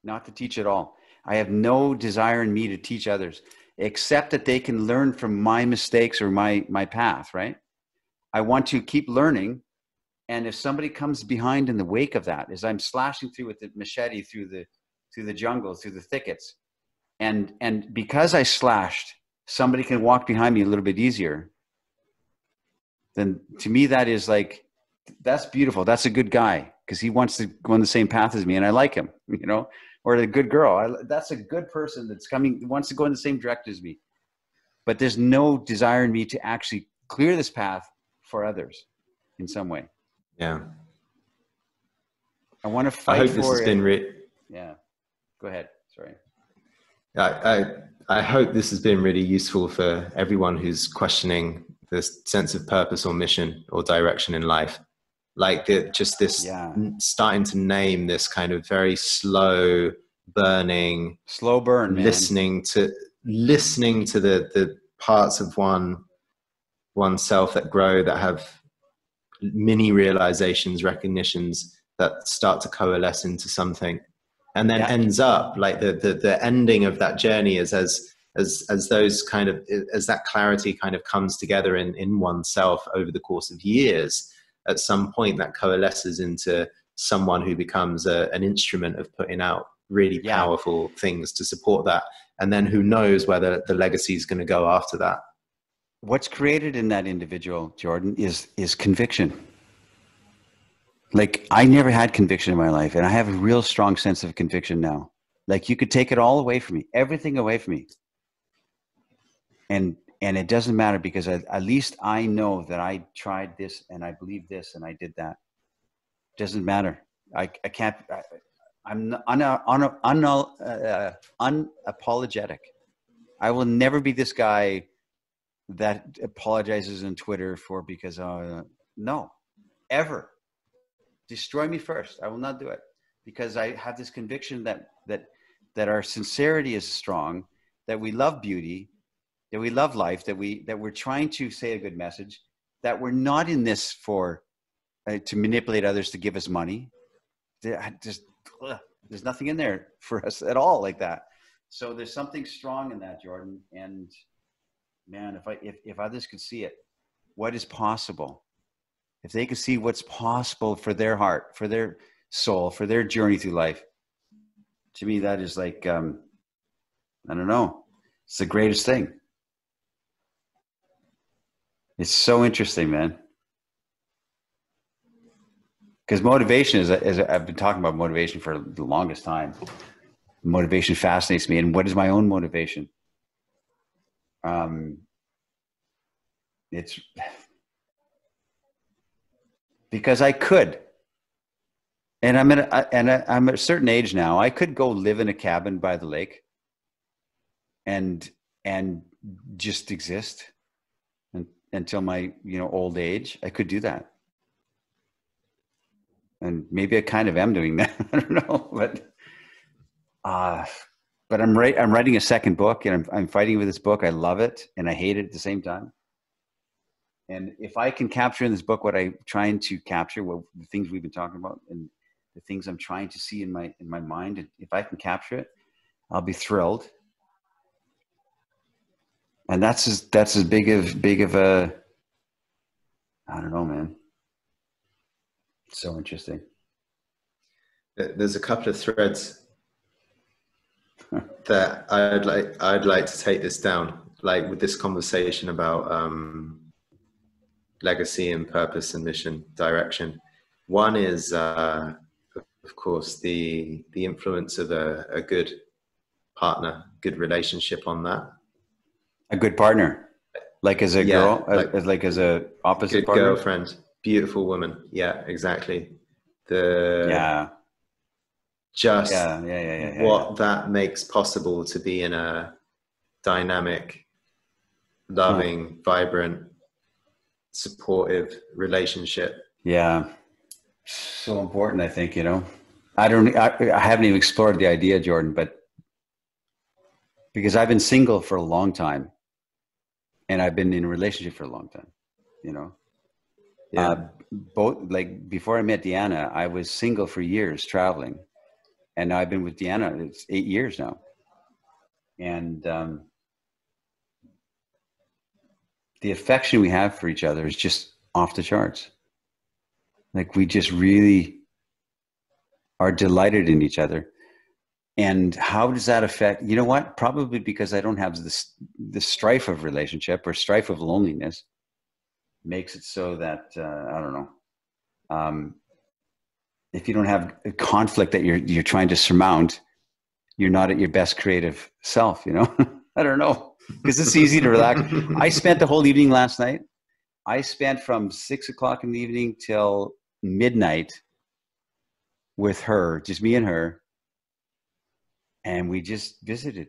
at all. I have no desire in me to teach others, except that they can learn from my mistakes or my path, right? I want to keep learning. And if somebody comes behind in the wake of that, as I'm slashing through with the machete through the jungle, through the thickets, and because I slashed, somebody can walk behind me a little bit easier, then to me that is like, that's beautiful. That's a good guy, because he wants to go on the same path as me, and I like him, or a good girl. That's a good person wants to go in the same direction as me. But there's no desire in me to actually clear this path for others in some way. Yeah. I want to fight. I hope this has been yeah. Go ahead. Sorry. I hope this has been really useful for everyone who's questioning this sense of purpose or mission or direction in life. Like starting to name this kind of very slow burn, man. Listening to the parts of oneself that grow, that have mini realizations, recognitions that start to coalesce into something, and then ends up like the ending of that journey is as those kind of, as that clarity kind of comes together in oneself over the course of years. At some point that coalesces into someone who becomes an instrument of putting out really powerful things to support that. And then who knows whether the legacy is going to go after that. What's created in that individual, Jordan, is conviction. Like, I never had conviction in my life, and I have a real strong sense of conviction now. Like, you could take it all away from me, everything away from me, and it doesn't matter, because at least I know that I tried this and I believe this and I did that. It doesn't matter. I'm unapologetic. I will never be this guy that apologizes on Twitter because no, ever. Destroy me first. I will not do it, because I have this conviction that our sincerity is strong, that we love beauty, that we love life, that we're trying to say a good message, that we're not in this for to manipulate others to give us money. There's nothing in there for us at all like that. So there's something strong in that, Jordan. And man, if others could see it, what is possible, if they could see what's possible for their heart, for their soul, for their journey through life, to me, that is like, I don't know, it's the greatest thing. It's so interesting, man. Because motivation is I've been talking about motivation for the longest time. Motivation fascinates me. And what is my own motivation? It's because I could, and I'm at a certain age now. I could go live in a cabin by the lake and just exist until my old age. I could do that, and maybe I kind of am doing that. I don't know, but But I'm writing a second book, and I'm fighting with this book. I love it and I hate it at the same time. And if I can capture in this book what I'm trying to capture, what the things we've been talking about, and the things I'm trying to see in my mind, and if I can capture it, I'll be thrilled. And that's as big of a, I don't know, man. It's so interesting. There's a couple of threads that I'd like to take this down, like with this conversation about legacy and purpose and mission direction. One is, of course, the influence of a good partner, good relationship on that. A good partner, like as a girl, like as a opposite good partner? Girlfriend, beautiful woman. Yeah, exactly. What that makes possible to be in a dynamic, loving, vibrant, supportive relationship. Yeah. So important, I think, you know. I haven't even explored the idea, Jordan, but because I've been single for a long time and I've been in a relationship for a long time, you know. Both, like before I met Deanna, I was single for years traveling. And now I've been with Deanna, it's 8 years now. And the affection we have for each other is just off the charts. Like we just really are delighted in each other. And how does that affect, you know what? Probably because I don't have this strife of relationship or strife of loneliness makes it so that, I don't know. If you don't have a conflict that you're trying to surmount, you're not at your best creative self, you know? I don't know, because it's easy to relax. I spent the whole evening last night. I spent from 6 o'clock in the evening till midnight with her, just me and her. And we just visited,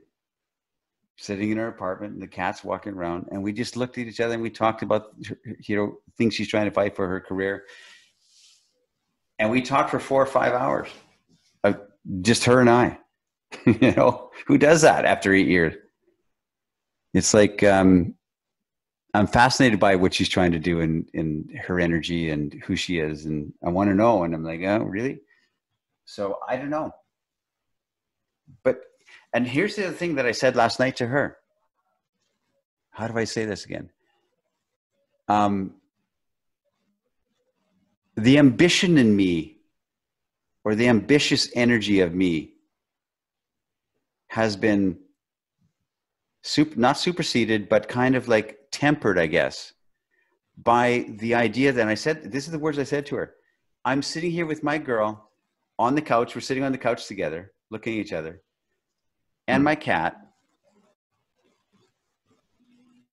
sitting in her apartment and the cat's walking around. And we just looked at each other and we talked about, you know, things she's trying to fight for her career. And we talked for 4 or 5 hours, just her and I. You know, who does that after 8 years? It's like, I'm fascinated by what she's trying to do in her energy and who she is. And I want to know. And I'm like, oh, really? So I don't know. But, and here's the other thing that I said last night to her. How do I say this again? The ambition in me, or the ambitious energy of me, has been not superseded, but kind of like tempered, I guess, by the idea that I said, this is the words I said to her. I'm sitting here with my girl on the couch. We're sitting on the couch together, looking at each other, and my cat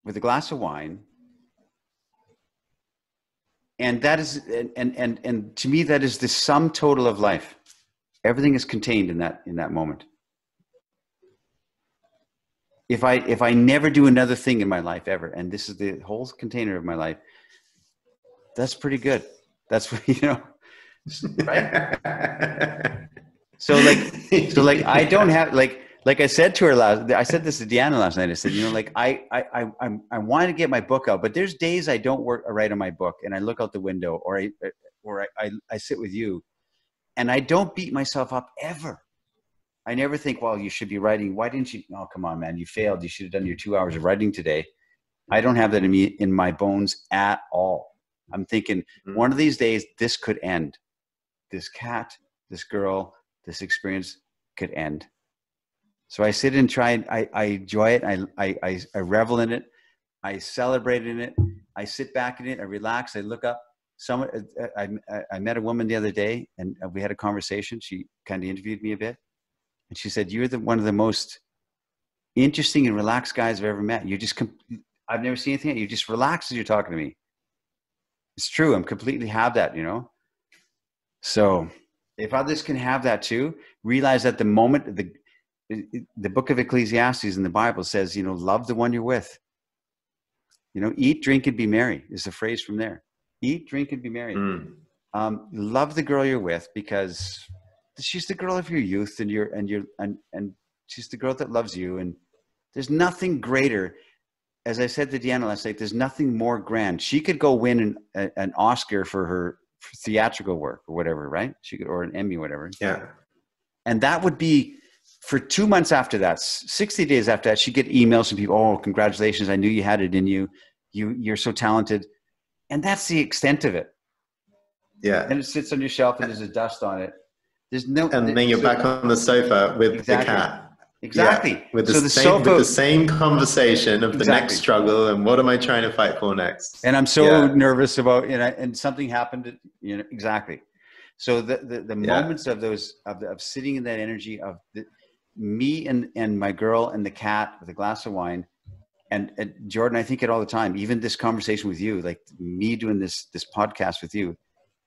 with a glass of wine. And that is, and to me, that is the sum total of life. Everything is contained in that moment. If I never do another thing in my life ever, and this is the whole container of my life, that's pretty good. That's what, you know, right? So like I don't have, like I said to her I said this to Deanna last night. I said, you know, like I want to get my book out, but there's days I don't write on my book, and I look out the window, or I sit with you, and I don't beat myself up ever. I never think, well, you should be writing. Why didn't you? Oh, come on, man, you failed. You should have done your 2 hours of writing today. I don't have that in my bones at all. I'm thinking one of these days this could end. This cat, this girl, this experience could end. So I sit and try, I enjoy it. I revel in it. I celebrate in it. I sit back in it. I relax. I look up. I met a woman the other day, and we had a conversation. She kind of interviewed me a bit. And she said, you're one of the most interesting and relaxed guys I've ever met. I've never seen anything. You just relax as you're talking to me. It's true. I'm completely have that, you know? So if others can have that too, realize that the moment, the book of Ecclesiastes in the Bible says, you know, love the one you're with. You know, eat, drink, and be merry is the phrase from there. Eat, drink, and be merry. Love the girl you're with, because she's the girl of your youth, and she's the girl that loves you. And there's nothing greater. As I said to Deanna last night, there's nothing more grand. She could go win an Oscar for her theatrical work or whatever, right? She could, or an Emmy, whatever. Yeah. And that would be for 2 months after that, 60 days after that, she'd get emails from people. Oh, congratulations. I knew you had it in you. You're so talented. And that's the extent of it. Yeah. And it sits on your shelf and there's a dust on it. There's no, and then you're back on the sofa with the cat. Exactly. Yeah, with the same conversation of the next struggle and what am I trying to fight for next? And I'm so nervous about, and something happened, exactly. So the moments of those, of sitting in that energy of me and my girl and the cat with a glass of wine, and Jordan, I think it all the time, even this conversation with you, like me doing this podcast with you,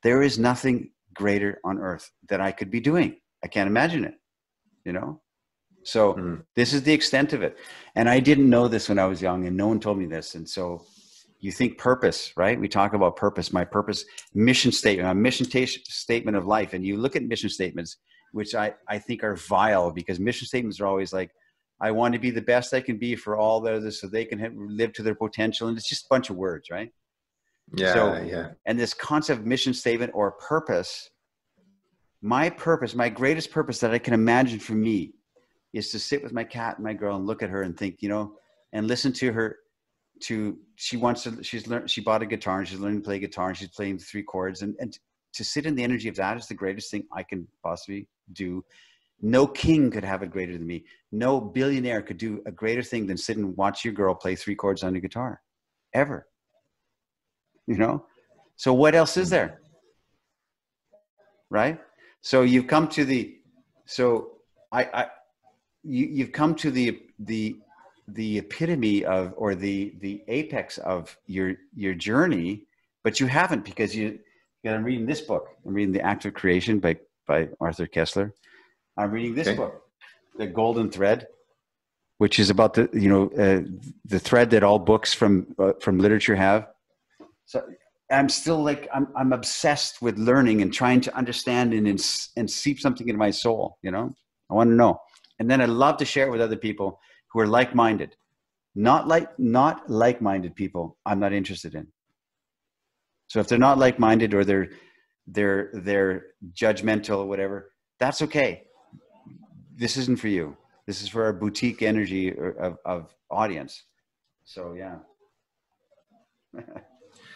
there is nothing greater on earth that I could be doing. I can't imagine it, So this is the extent of it. And I didn't know this when I was young, and no one told me this. And so you think purpose, right? We talk about purpose, my purpose, mission statement, a mission statement of life. And you look at mission statements, which I think are vile, because mission statements are always like, I want to be the best I can be for all others so they can live to their potential. And it's just a bunch of words, right? And this concept of mission statement or purpose, my greatest purpose that I can imagine for me is to sit with my cat and my girl and look at her and think, and listen to her. She bought a guitar and she's learning to play guitar and she's playing 3 chords, and to sit in the energy of that is the greatest thing I can possibly do. No king could have it greater than me. No billionaire could do a greater thing than sit and watch your girl play 3 chords on a guitar, ever. So what else is there? Right? So you've come to you've come to the epitome of, or the apex of your journey, but you haven't, because I'm reading this book. I'm reading The Act of Creation by Arthur Koestler. I'm reading this book, The Golden Thread, which is about the thread that all books from literature have. So I'm still I'm obsessed with learning and trying to understand and seep something into my soul. I want to know. And then I love to share it with other people who are like-minded. Not like-minded people I'm not interested in. So if they're not like-minded, or they're judgmental or whatever, that's okay. This isn't for you. This is for our boutique energy of audience. So yeah.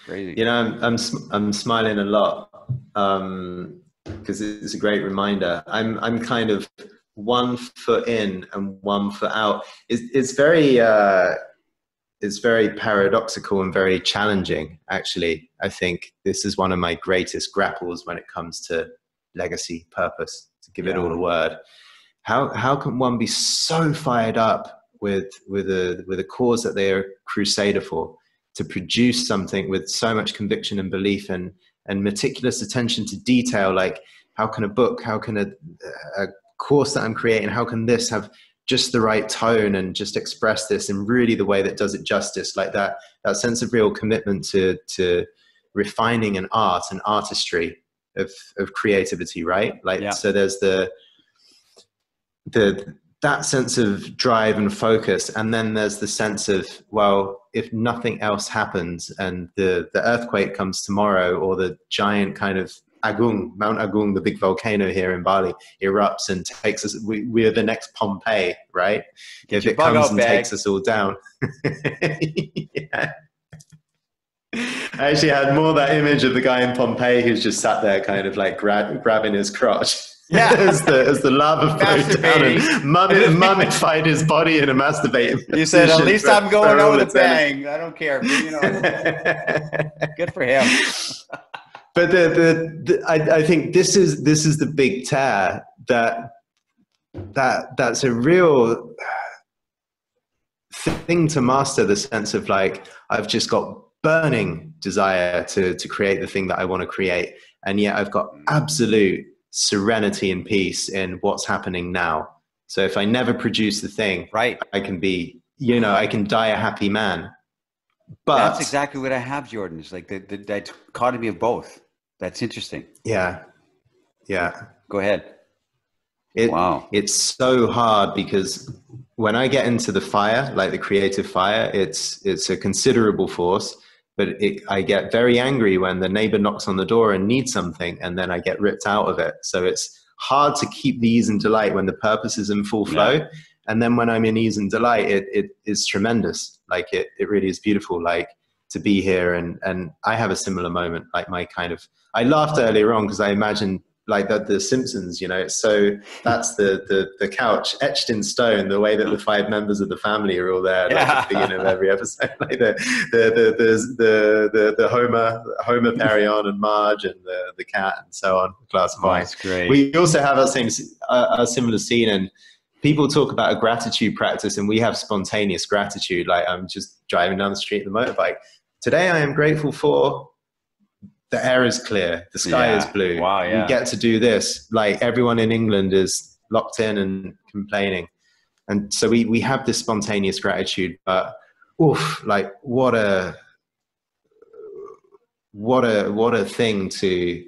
Crazy. I'm smiling a lot because it's a great reminder. I'm kind of 1 foot in and 1 foot out. It's very paradoxical and very challenging, actually. I think this is one of my greatest grapples when it comes to legacy, purpose, to give it all a word. How can one be so fired up with a cause that they are crusader for, to produce something with so much conviction and belief and meticulous attention to detail? Like, how can a course that I'm creating, how can this have just the right tone and just express this in really the way that does it justice? Like that sense of real commitment to refining an art and artistry of creativity, right? So there's that sense of drive and focus, and then there's the sense of, well, if nothing else happens and the earthquake comes tomorrow, or the giant kind of Mount Agung, the big volcano here in Bali, erupts and takes us, we are the next Pompeii, right? If it comes and takes us all down. Yeah. I actually had more that image of the guy in Pompeii who's just sat there kind of like grabbing his crotch. Yeah. as the lava flowed down and mummified his body in a masturbating You said, at least I'm going out with a bang. I don't care. Good for him. But I think this is the big tear that's a real thing to master, the sense of like, I've just got burning desire to create the thing that I want to create, and yet I've got absolute serenity and peace in what's happening now. So if I never produce the thing, right, I can be, I can die a happy man. But that's exactly what I have, Jordan. It's like the dichotomy of both. That's interesting. Yeah. Go ahead. Wow. It's so hard because when I get into the fire, like the creative fire, it's a considerable force, but I get very angry when the neighbor knocks on the door and needs something, and then I get ripped out of it. So it's hard to keep the ease and delight when the purpose is in full flow. Yeah. And then when I'm in ease and delight, it is tremendous. Like it really is beautiful, like to be here. And I have a similar moment, like I laughed earlier on because I imagined like the Simpsons, you know, so that's the couch etched in stone, the way that the 5 members of the family are all there, like at the beginning of every episode, like the Homer, Perrion, and Marge, and the cat, and so on. Glass of wine. That's great. We also have a similar scene, and people talk about a gratitude practice, and we have spontaneous gratitude. Like I'm just driving down the street in the motorbike. Today, I am grateful for the air is clear, the sky is blue. Wow, yeah. We get to do this. Like everyone in England is locked in and complaining. And so we have this spontaneous gratitude, but oof, like what a thing to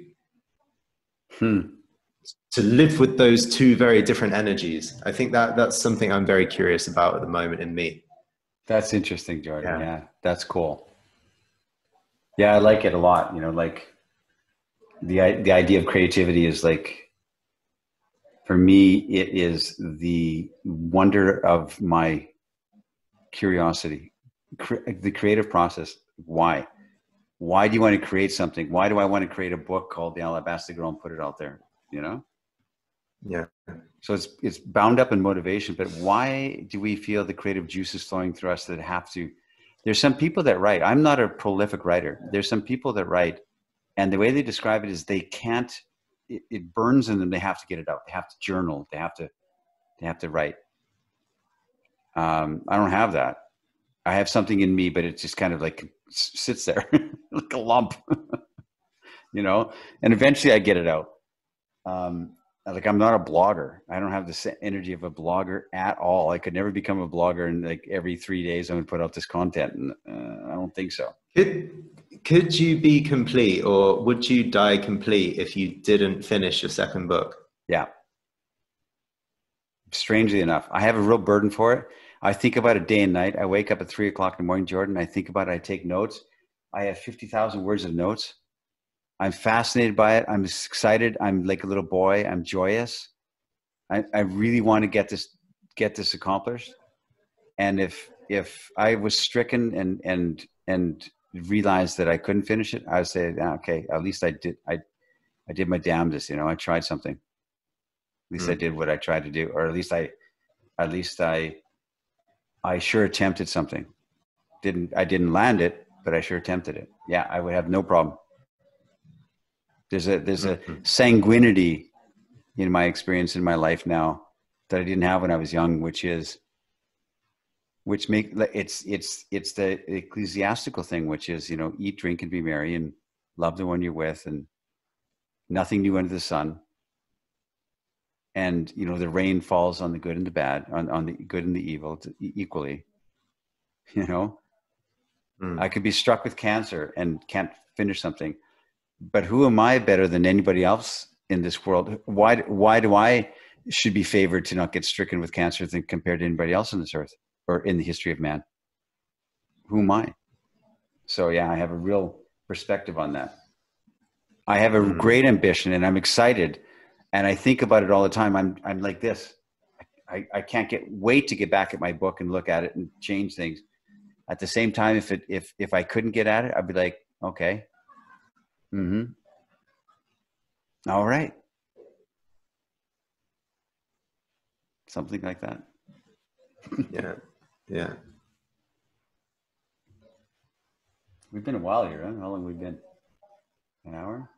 live with those two very different energies. I think that's something I'm very curious about at the moment in me. That's interesting, Jordan. Yeah, that's cool. Yeah, I like it a lot. You know, like the idea of creativity is like, for me, it is the wonder of my curiosity, the creative process. Why do you want to create something? Why do I want to create a book called The Alabaster Girl and put it out there? You know? Yeah. So it's bound up in motivation, but why do we feel the creative juices flowing through us that have to? There's some people that write. I'm not a prolific writer. There's some people that write, and the way they describe it is they can't. It burns in them. They have to get it out. They have to journal. They have to write. I don't have that. I have something in me, but it just kind of like sits there like a lump, you know. And eventually, I get it out. Like I'm not a blogger. I don't have the energy of a blogger at all. I could never become a blogger and like every 3 days I'm going to put out this content. And I don't think so. Could you be complete, or would you die complete if you didn't finish your second book? Yeah. Strangely enough, I have a real burden for it. I think about it day and night. I wake up at 3 o'clock in the morning, Jordan. I think about it. I take notes. I have 50,000 words of notes. I'm fascinated by it. I'm excited. I'm like a little boy. I'm joyous. I really want to get this accomplished. And if I was stricken and realized that I couldn't finish it, I would say, okay, at least I did my damnedest. You know, I tried something. At least I did what I tried to do, or at least I sure attempted something. I didn't land it, but I sure attempted it. Yeah, I would have no problem. There's a sanguinity in my experience in my life now that I didn't have when I was young, it's the ecclesiastical thing, which is, you know, eat, drink, and be merry, and love the one you're with, and nothing new under the sun. And, you know, the rain falls on the good and the bad, on the good and the evil equally, you know. I could be struck with cancer and can't finish something, but who am I better than anybody else in this world? Why do I should be favored to not get stricken with cancer than compared to anybody else on this earth or in the history of man? Who am I? So yeah, I have a real perspective on that. I have a great ambition, and I'm excited, and I think about it all the time. I'm like this. I can't wait to get back at my book and look at it and change things. At the same time, if I couldn't get at it, I'd be like, okay. All right. Something like that. Yeah. Yeah. We've been a while here, huh? How long have we been? An hour?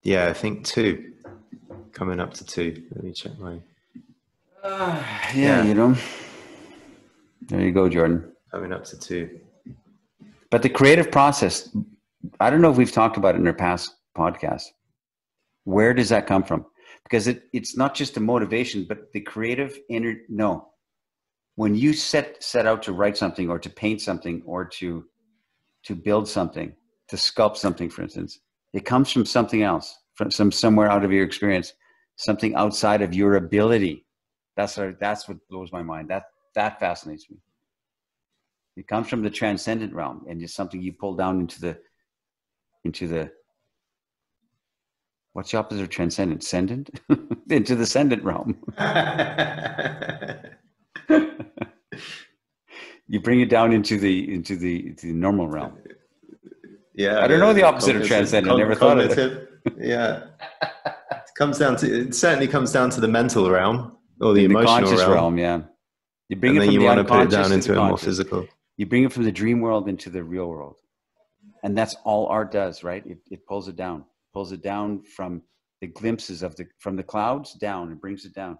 Yeah, I think 2. Coming up to 2. Let me check my... Yeah, you know. There you go, Jordan. Coming up to 2. But the creative process, I don't know if we've talked about it in our past podcasts. Where does that come from? Because it's not just the motivation, but the creative inner. No, when you set out to write something, or to paint something, or to build something, to sculpt something, for instance, it comes from something else, from somewhere out of your experience, something outside of your ability. That's what blows my mind. That fascinates me. It comes from the transcendent realm, and it's something you pull down into the what's the opposite of transcendent? Ascendant? Into the ascendant realm. You bring it down into the normal realm. Yeah, I don't know the opposite of transcendent. I never thought of it. Yeah, it certainly comes down to the mental realm or the emotional conscious realm. Yeah, you bring and it then from you the want to put it unconscious down into to the a more conscious. physical. You bring it from the dream world into the real world, and that's all art does, right? It pulls it down, from the glimpses from the clouds down, and brings it down.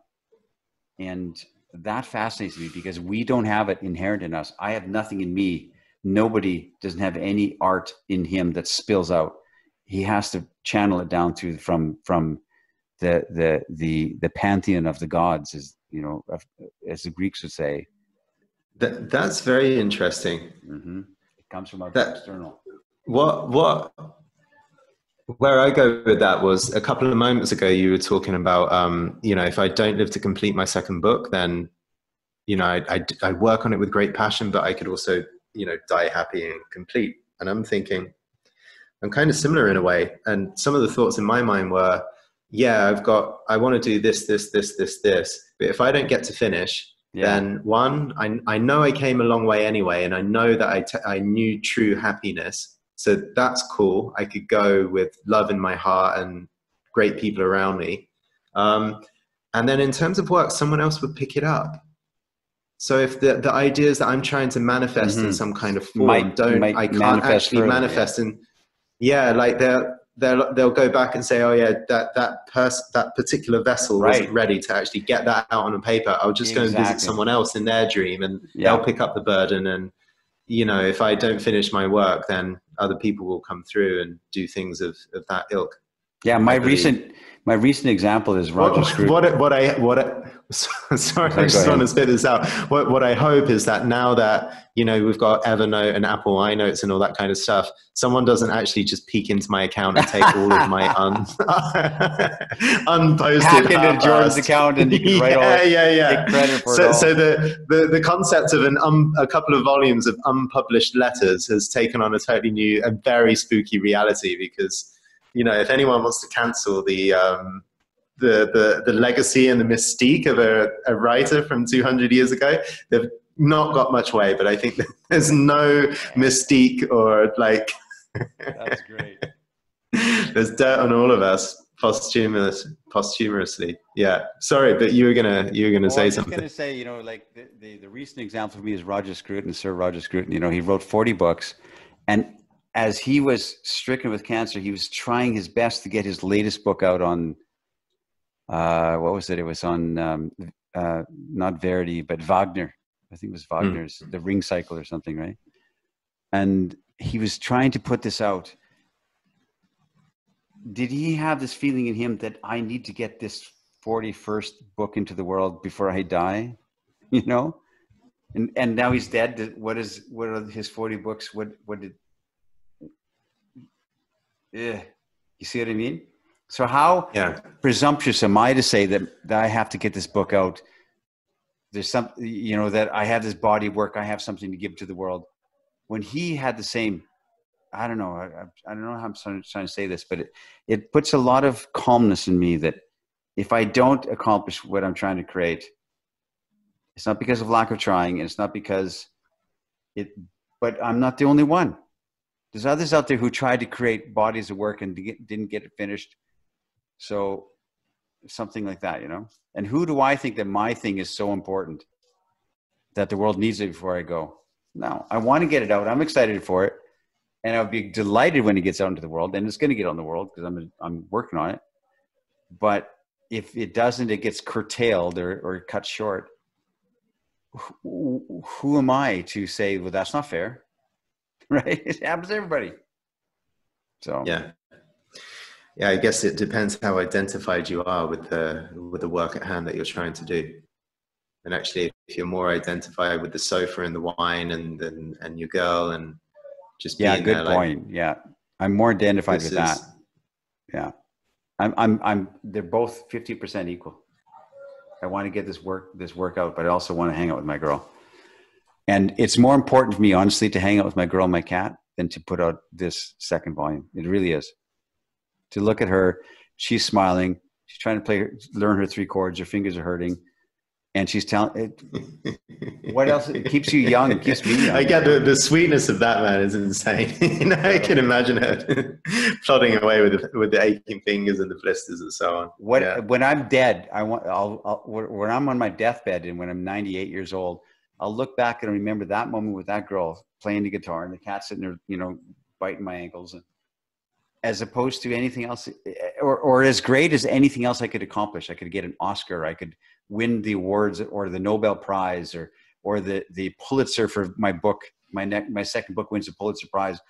And that fascinates me because we don't have it inherent in us. I have nothing in me. Nobody doesn't have any art in him that spills out. He has to channel it down through from the pantheon of the gods, as you know, as the Greeks would say. That's very interesting. Mm-hmm. It comes from the external. Where I go with that was a couple of moments ago, you were talking about, if I don't live to complete my second book, then, I work on it with great passion, but I could also, die happy and complete. And I'm thinking, I'm kind of similar in a way. And some of the thoughts in my mind were, I want to do this. But if I don't get to finish, then one, I know I came a long way anyway. And I know that I knew true happiness. So that's cool. I could go with love in my heart and great people around me. And then in terms of work, someone else would pick it up. So if the ideas that I'm trying to manifest in some kind of form I can't actually manifest in, like they'll go back and say, oh yeah, that particular vessel wasn't ready to actually get that out on a paper. I'll just go and visit someone else in their dream, and they'll pick up the burden. And if I don't finish my work, then other people will come through and do things of that ilk. Yeah, my recent example is Roger Scruton. Sorry, I just want to spit this out. What I hope is that now that, we've got Evernote and Apple iNotes and all that kind of stuff, someone doesn't actually just peek into my account and take all of my unposted hack into Jordan's account and you can write take credit for it all. So the concept of a couple of volumes of unpublished letters has taken on a totally new and very spooky reality, because if anyone wants to cancel the legacy and the mystique of a writer from 200 years ago, they've not got much way. But I think that there's no mystique or like. That's great. There's dirt on all of us posthumously. Yeah. Sorry, but you were gonna say something. I was going to say, like the recent example for me is Roger Scruton, Sir Roger Scruton. He wrote 40 books, and as he was stricken with cancer, he was trying his best to get his latest book out on, what was it? It was on, not Verdi, but Wagner. I think it was Wagner's The Ring Cycle or something, right? And he was trying to put this out. Did he have this feeling in him that I need to get this 41st book into the world before I die? And now he's dead. What are his 40 books? You see what I mean? So how presumptuous am I to say that I have to get this book out? There's some, that I have this body of work, I have something to give to the world. When he had the same, I don't know how I'm trying to say this, but it puts a lot of calmness in me that if I don't accomplish what I'm trying to create, it's not because of lack of trying, and it's not because but I'm not the only one. There's others out there who tried to create bodies of work and didn't get it finished. So something like that, And who do I think that my thing is so important that the world needs it before I go? No, I want to get it out. I'm excited for it. And I'll be delighted when it gets out into the world. And it's going to get on the world because I'm working on it. But if it doesn't, it gets curtailed or cut short. Who am I to say, well, that's not fair? Right? It happens to everybody. So yeah, I guess it depends how identified you are with the work at hand that you're trying to do. And actually, if you're more identified with the sofa and the wine and your girl and just being good there, point. I'm more identified with that. Yeah. they're both 50% equal. I want to get this work out, but I also want to hang out with my girl. And it's more important for me, honestly, to hang out with my girl and my cat than to put out this second volume. It really is. To look at her, she's smiling. She's trying to learn her 3 chords. Her fingers are hurting. And she's telling it. What else? It keeps you young. It keeps me young. I get the sweetness of that, man, is insane. I can imagine her plodding away with the aching fingers and the blisters and so on. When I'm dead, when I'm on my deathbed and when I'm 98 years old, I'll look back and remember that moment with that girl playing the guitar and the cat sitting there, biting my ankles, and as opposed to anything else, or as great as anything else I could accomplish. I could get an Oscar. I could win the awards or the Nobel Prize or the Pulitzer for my book. My second book wins a Pulitzer Prize.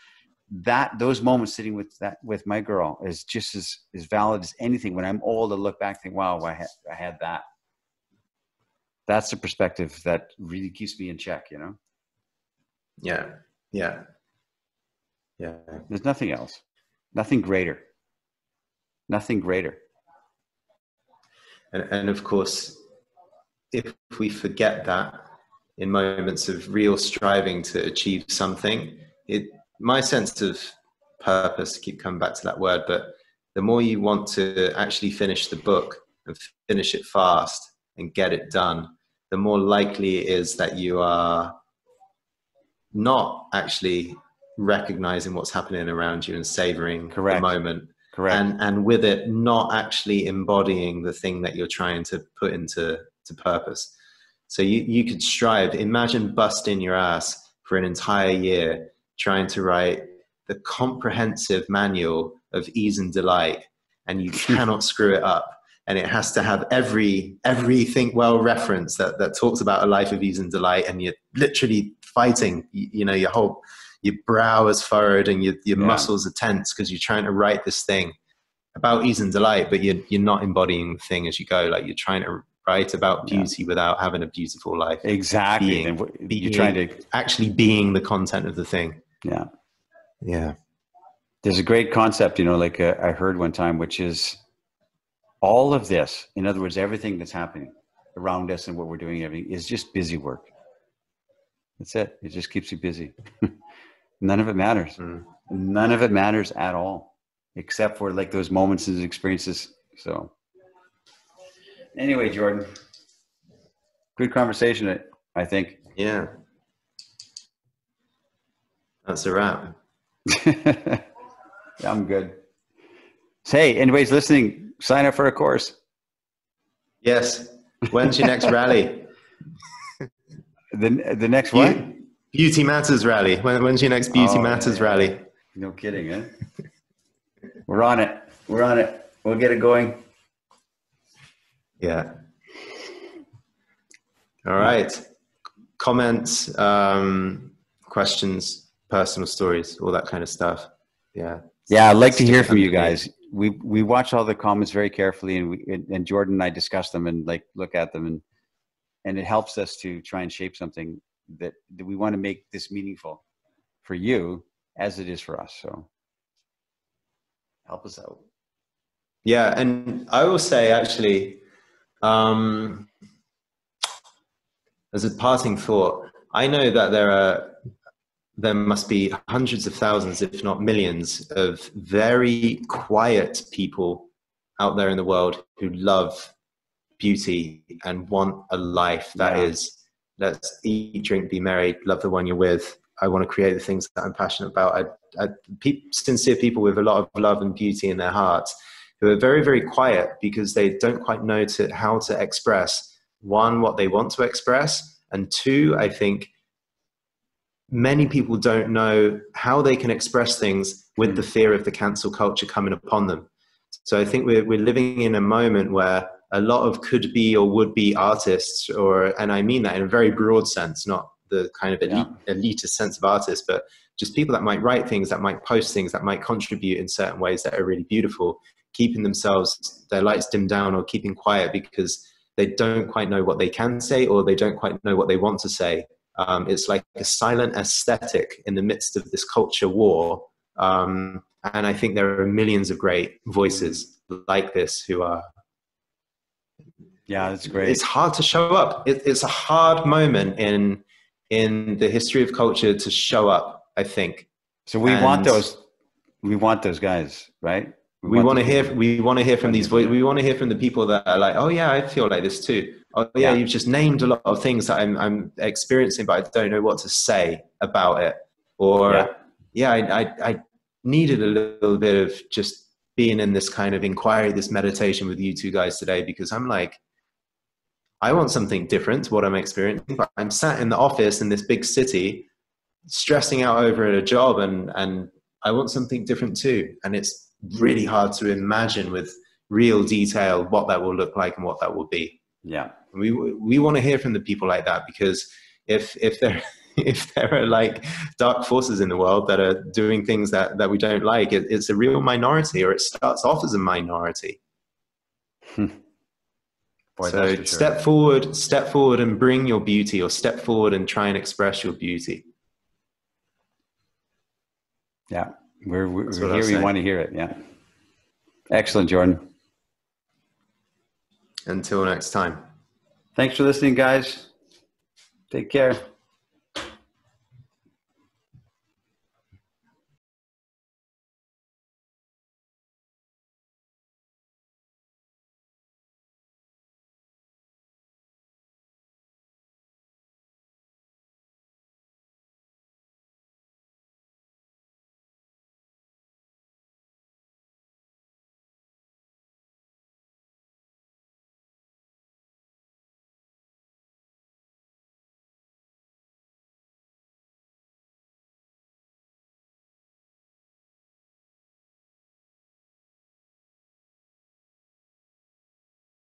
Those moments sitting with my girl is just as valid as anything. When I'm old, I look back and think, wow, I had that. That's the perspective that really keeps me in check, Yeah. There's nothing else. Nothing greater. And of course, if we forget that in moments of real striving to achieve something, my sense of purpose, keep coming back to that word, but the more you want to actually finish the book and finish it fast and get it done, the more likely it is that you are not actually recognizing what's happening around you and savoring the moment. Correct. And with it, not actually embodying the thing that you're trying to put into purpose. So you could strive, imagine busting your ass for an entire year trying to write the comprehensive manual of ease and delight, and you cannot screw it up. And it has to have everything well referenced that talks about a life of ease and delight, and you're literally fighting, your brow is furrowed and your muscles are tense because you're trying to write this thing about ease and delight, but you're not embodying the thing as you go. Like, you're trying to write about beauty without having a beautiful life. Exactly. You're trying to actually being the content of the thing. Yeah. There's a great concept, I heard one time, which is all of this. In other words, everything that's happening around us and what we're doing, everything is just busy work. That's it. It just keeps you busy. None of it matters. None of it matters at all, except for like those moments and experiences. So anyway, Jordan, good conversation, I think. Yeah. That's a wrap. I'm good. Hey, anybody's listening, sign up for a course. Yes. When's your next rally? The next what? Beauty Matters rally. When's your next Beauty Matters rally? No kidding, eh? We're on it. We'll get it going. Yeah. All right. Comments, questions, personal stories, all that kind of stuff. Yeah. Yeah, I'd like to hear from you guys. We watch all the comments very carefully, and Jordan and I discuss them and look at them, and it helps us to try and shape something that we want to make this meaningful for you as it is for us. So help us out. Yeah. And I will say, actually, as a parting thought, I know that there must be hundreds of thousands, if not millions, of very quiet people out there in the world who love beauty and want a life that is, let's eat, drink, be merry, love the one you're with. I want to create the things that I'm passionate about. Sincere people with a lot of love and beauty in their hearts, who are very, very quiet because they don't quite know how to express, one, what they want to express, and two, I think many people don't know how they can express things with the fear of the cancel culture coming upon them. So I think we're living in a moment where a lot of could be or would be artists, and I mean that in a very broad sense, not the kind of elitist sense of artists, but just people that might write things, that might post things, that might contribute in certain ways that are really beautiful, keeping their lights dimmed down or keeping quiet because they don't quite know what they can say or they don't quite know what they want to say. It's like a silent aesthetic in the midst of this culture war. And I think there are millions of great voices like this who are. Yeah, that's great. It's hard to show up. It's a hard moment in the history of culture to show up, I think. So we want those guys, right? We want to hear from these voices. We want to hear from the people that are like, oh yeah, I feel like this too. Oh yeah, you've just named a lot of things that I'm experiencing, but I don't know what to say about it. Or I needed a little bit of just being in this kind of inquiry, this meditation with you two guys today, because I'm like, I want something different to what I'm experiencing, but I'm sat in the office in this big city, stressing out over a job, and I want something different too. And it's really hard to imagine with real detail what that will look like and what that will be. Yeah. We want to hear from the people like that, because if there are like dark forces in the world that are doing things that we don't like, it's a real minority, or it starts off as a minority. Boy, so sure. step forward and bring your beauty, or step forward and try and express your beauty. Yeah, we're here. We want to hear it. Yeah. Excellent, Jordan. Until next time. Thanks for listening, guys. Take care.